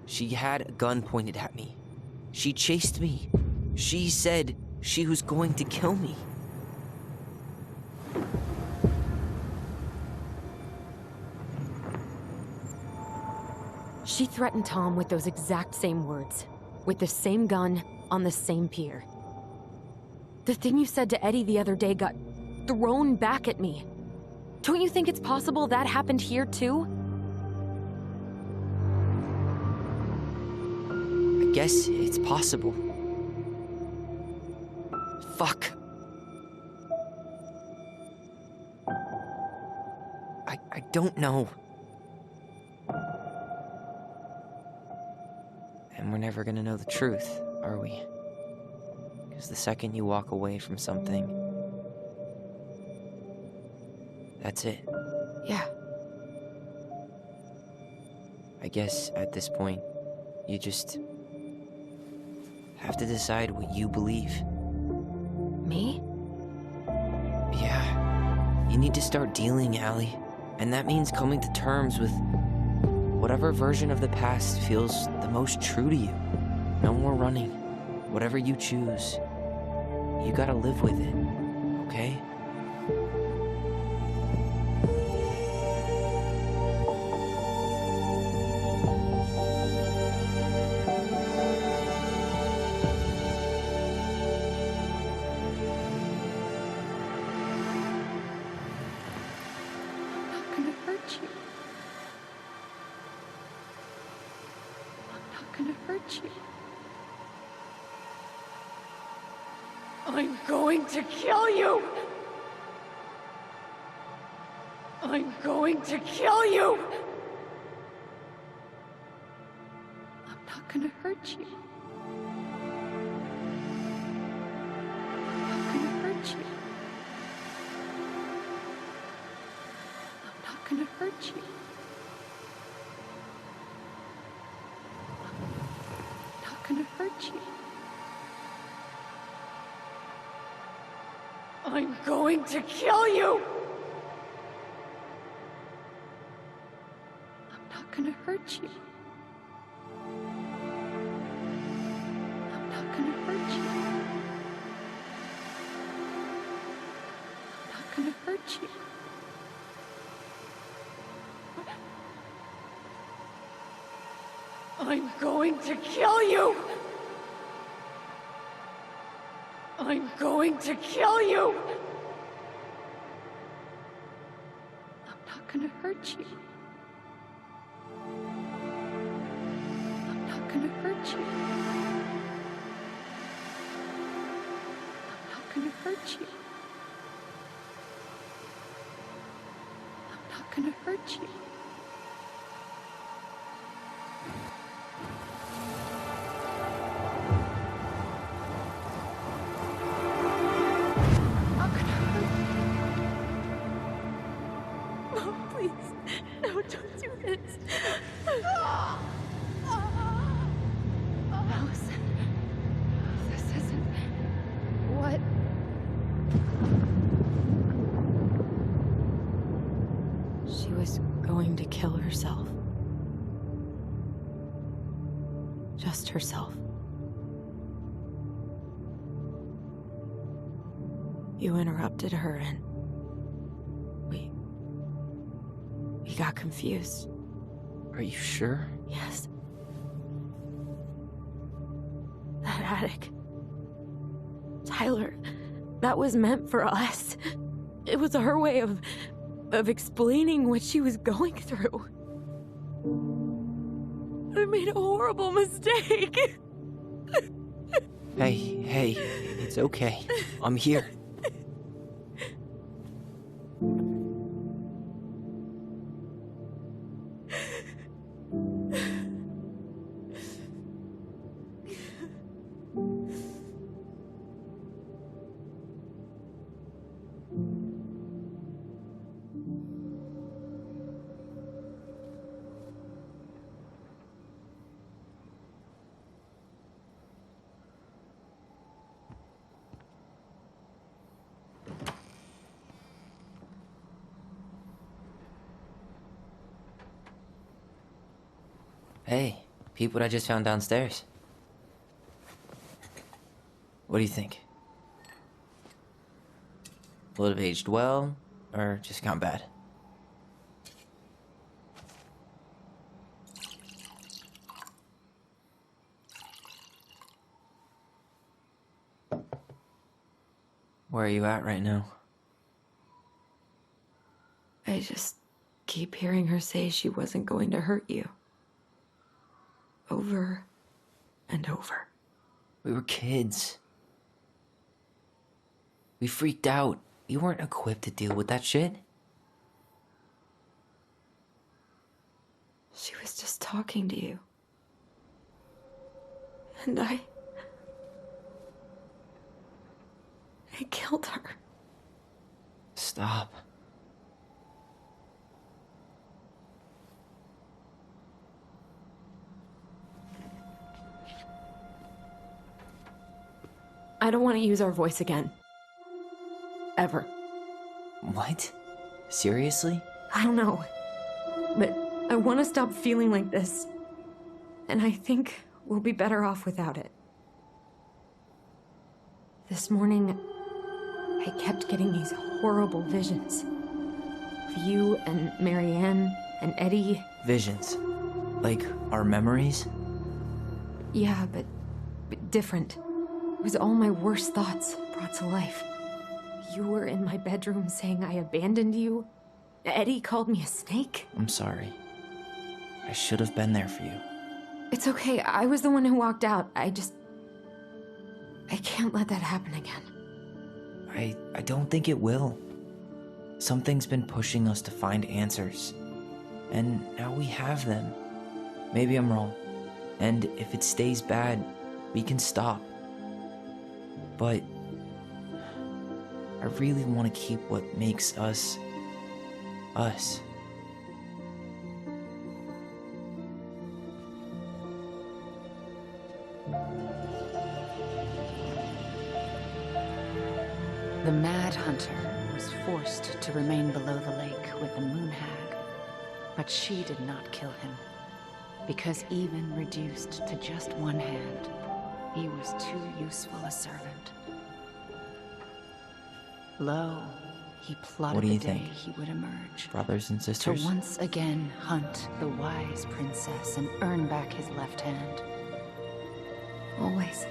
She had a gun pointed at me. She chased me. She said she was going to kill me. She threatened Tom with those exact same words, with the same gun, on the same pier. The thing you said to Eddie the other day got thrown back at me. Don't you think it's possible that happened here too? I guess it's possible. Fuck. I don't know. And we're never gonna know the truth, are we? Because the second you walk away from something, that's it. Yeah. I guess at this point, you just have to decide what you believe. Me? Yeah, You need to start dealing, Allie. And that means coming to terms with whatever version of the past feels the most true to you. No more running. Whatever you choose, you gotta live with it, okay? I'm going to kill you! I'm going to kill you! I'm not gonna hurt you. I'm not gonna hurt you. I'm not gonna hurt you. I'm not gonna hurt you. I'm going to kill you! I'm not gonna hurt you. I'm not gonna hurt you. I'm not gonna hurt you. I'm going to kill you! I'm going to kill you! I'm not gonna hurt you. I'm not gonna hurt you. I'm not gonna hurt you. I'm not gonna hurt you. Going to kill herself. Just herself. You interrupted her and we got confused. Are you sure? Yes. That attic. Tyler, that was meant for us. It was her way of explaining what she was going through. I made a horrible mistake. Hey, it's okay. I'm here. Hey, peep what I just found downstairs. What do you think? Will it have aged well, or just gone bad? Where are you at right now? I just keep hearing her say she wasn't going to hurt you. Over and over. We were kids. We freaked out. You weren't equipped to deal with that shit. She was just talking to you. And I killed her. Stop. I don't want to use our voice again. Ever. What? Seriously? I don't know. But I want to stop feeling like this. And I think we'll be better off without it. This morning, I kept getting these horrible visions. Of you and Marianne and Eddie. Visions? Like our memories? Yeah, but different. It was all my worst thoughts brought to life. You were in my bedroom saying I abandoned you. Eddie called me a snake. I'm sorry. I should have been there for you. It's okay. I was the one who walked out. I can't let that happen again. I don't think it will. Something's been pushing us to find answers. And now we have them. Maybe I'm wrong. And if it stays bad, we can stop. But I really want to keep what makes us, us. The Mad Hunter was forced to remain below the lake with the Moon Hag, but she did not kill him, because even reduced to just one hand, he was too useful a servant. Lo, he plotted the day he would emerge. Brothers and sisters? To once again hunt the wise princess and earn back his left hand. Always.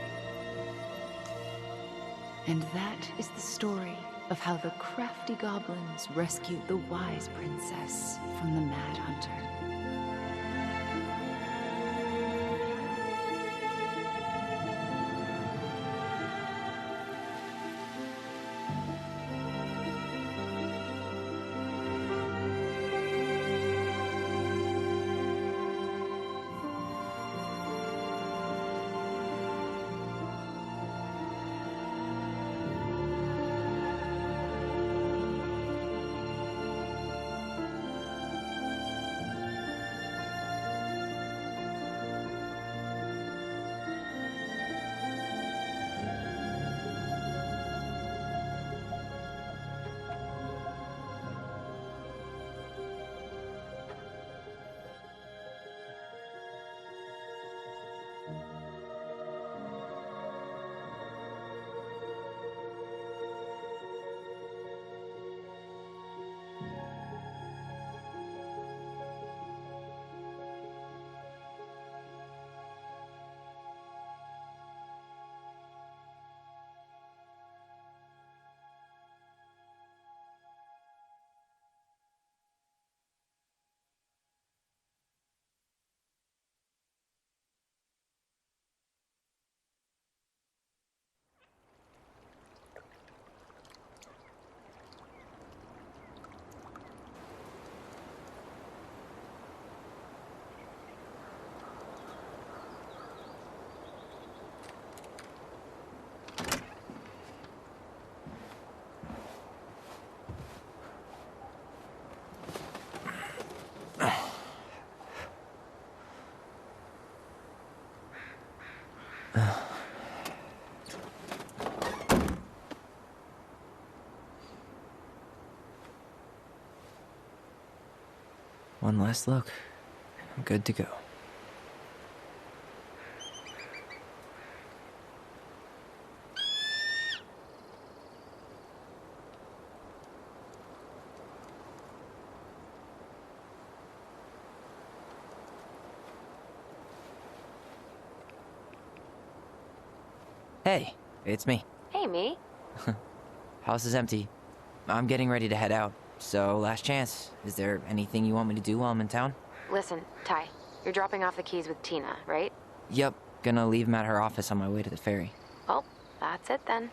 And that is the story of how the crafty goblins rescued the wise princess from the Mad Hunter. One last look. I'm good to go. Hey, it's me. Hey, me. House is empty. I'm getting ready to head out. So, last chance. Is there anything you want me to do while I'm in town? Listen, Ty, you're dropping off the keys with Tina, right? Yep, gonna leave them at her office on my way to the ferry. Well, that's it then.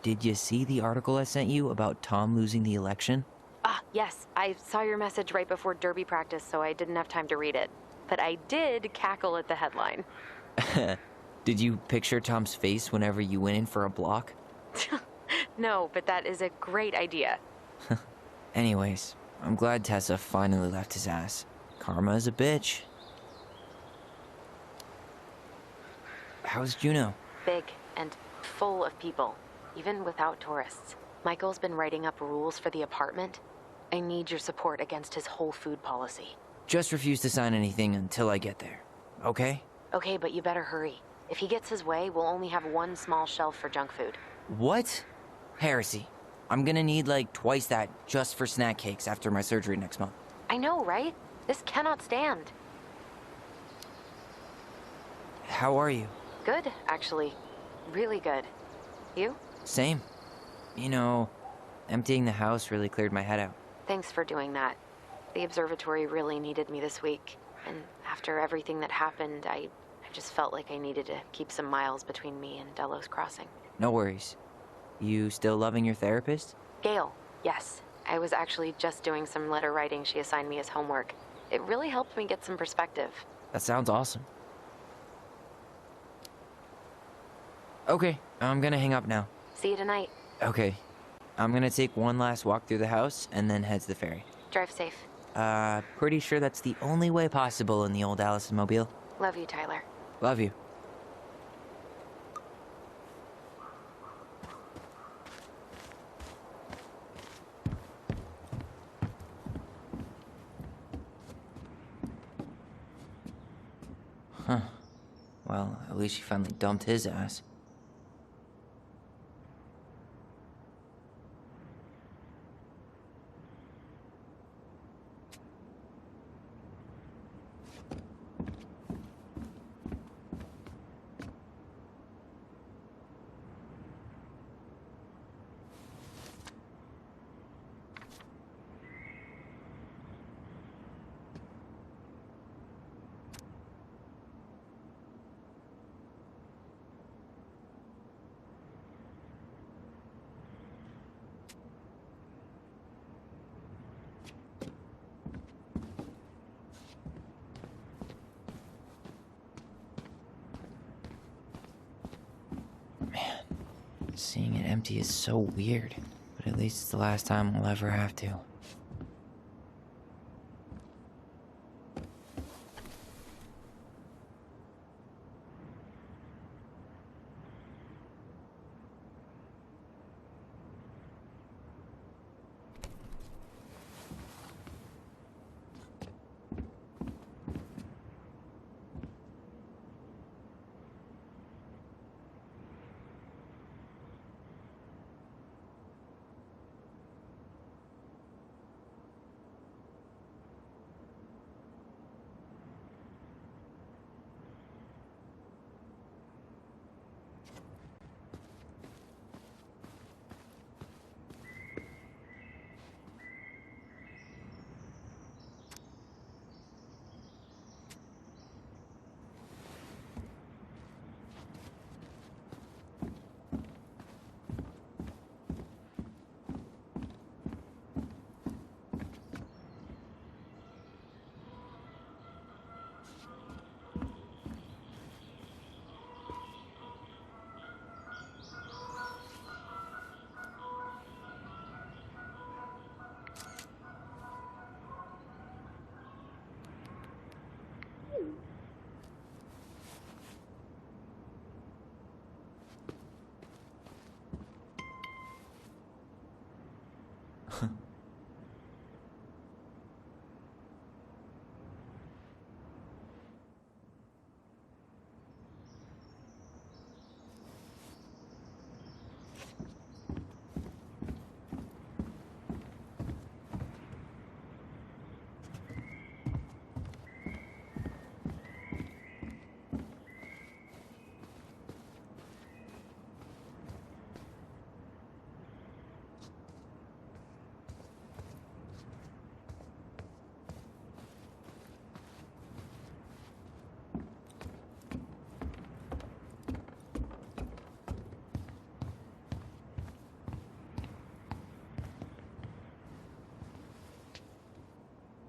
Did you see the article I sent you about Tom losing the election? Ah, yes. I saw your message right before derby practice, so I didn't have time to read it. But I did cackle at the headline. Did you picture Tom's face whenever you went in for a block? No, but that is a great idea. Anyways, I'm glad Tessa finally left his ass. Karma is a bitch. How's Juno? Big and full of people, even without tourists. Michael's been writing up rules for the apartment. I need your support against his whole food policy. Just refuse to sign anything until I get there, okay? Okay, but you better hurry. If he gets his way, we'll only have one small shelf for junk food. What? Heresy. I'm gonna need like twice that just for snack cakes after my surgery next month. I know, right? This cannot stand. How are you? Good, actually. Really good. You? Same. You know, emptying the house really cleared my head out. Thanks for doing that. The observatory really needed me this week. And after everything that happened, I just felt like I needed to keep some miles between me and Delos Crossing. No worries. You still loving your therapist? Gail, yes. I was actually just doing some letter writing she assigned me as homework. It really helped me get some perspective. That sounds awesome. Okay, I'm gonna hang up now. See you tonight. Okay. I'm gonna take one last walk through the house and then head to the ferry. Drive safe. Pretty sure that's the only way possible in the old Allison mobile. Love you, Tyler. Love you. Huh. Well, at least she finally dumped his ass. Seeing it empty is so weird, but at least it's the last time I'll ever have to.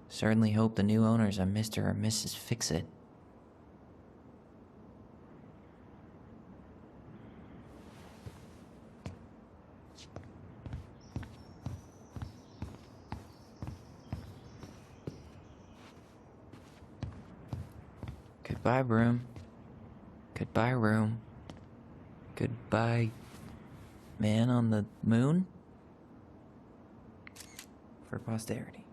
Certainly hope the new owners are Mr. or Mrs. Fix-It. Goodbye, broom. Goodbye, room. Goodbye, man on the moon. For posterity.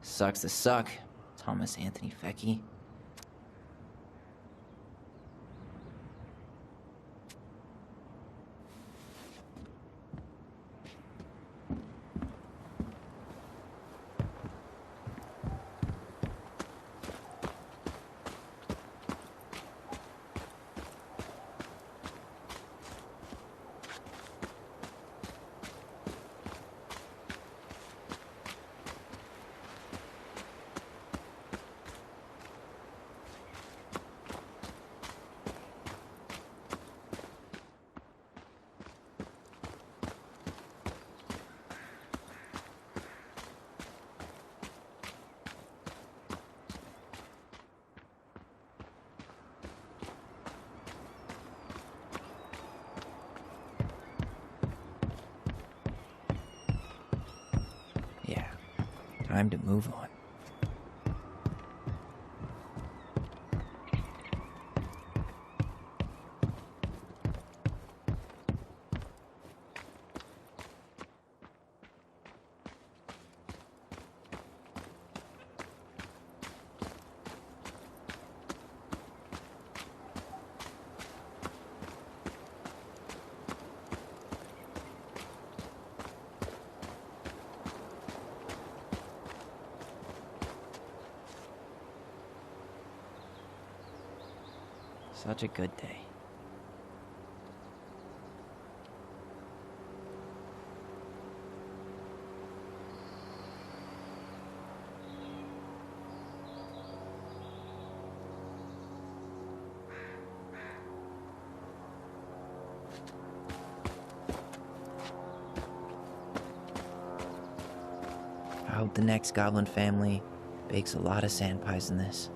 Sucks to suck, Thomas Anthony Fecky. Time to move on. Such a good day. I hope the next goblin family bakes a lot of sand pies in this.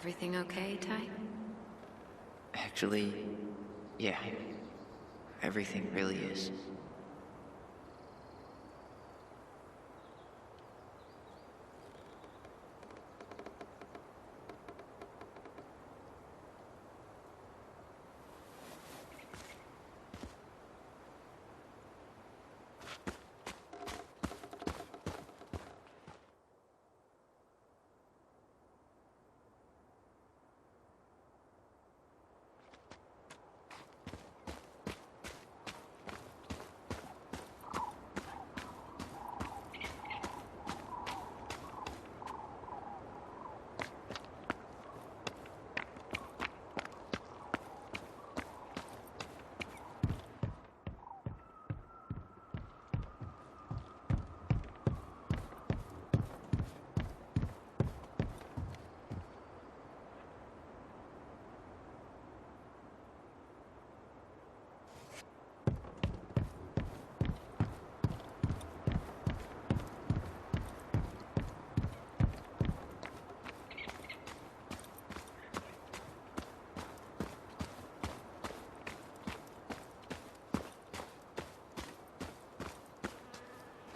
Everything okay, Ty? Actually, yeah. Everything really is.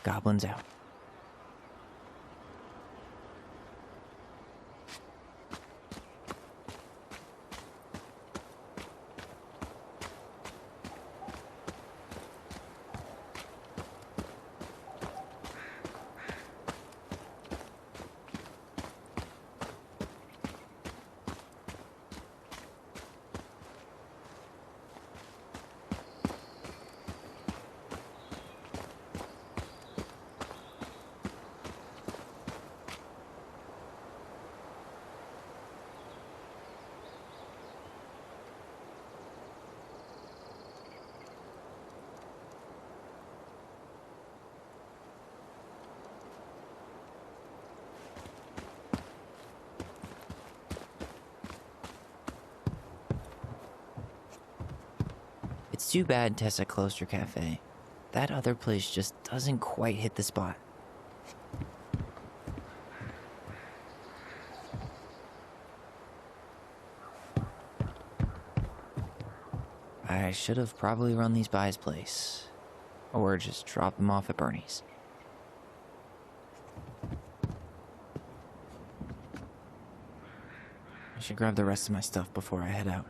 Goblins out. It's too bad Tessa closed her cafe. That other place just doesn't quite hit the spot. I should have probably run these by his place. Or just dropped them off at Bernie's. I should grab the rest of my stuff before I head out.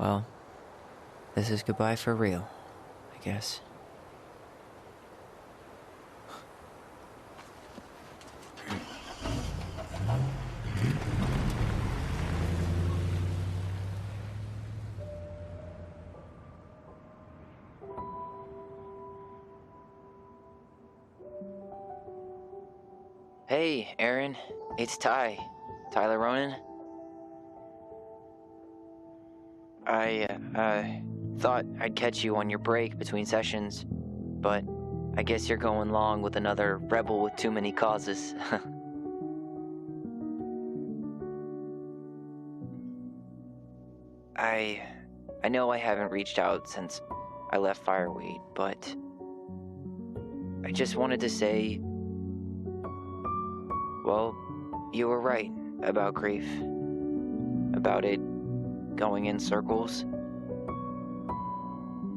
Well, this is goodbye for real, I guess. Hey, Aaron. It's Ty. Tyler Ronan. I thought I'd catch you on your break between sessions, but I guess you're going long with another rebel with too many causes. I know I haven't reached out since I left Fireweed, but I just wanted to say, well, you were right about grief. About it going in circles.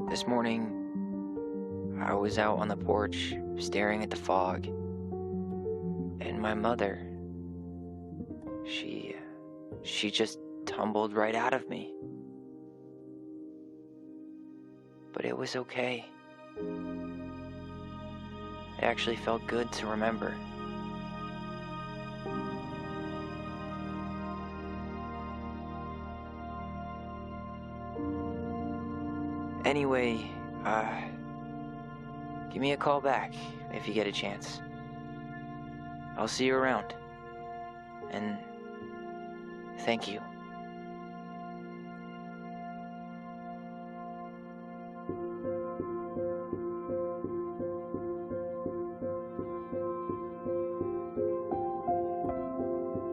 This morning, I was out on the porch staring at the fog, and my mother, she just tumbled right out of me. But it was okay. It actually felt good to remember. Anyway, give me a call back if you get a chance. I'll see you around. And thank you.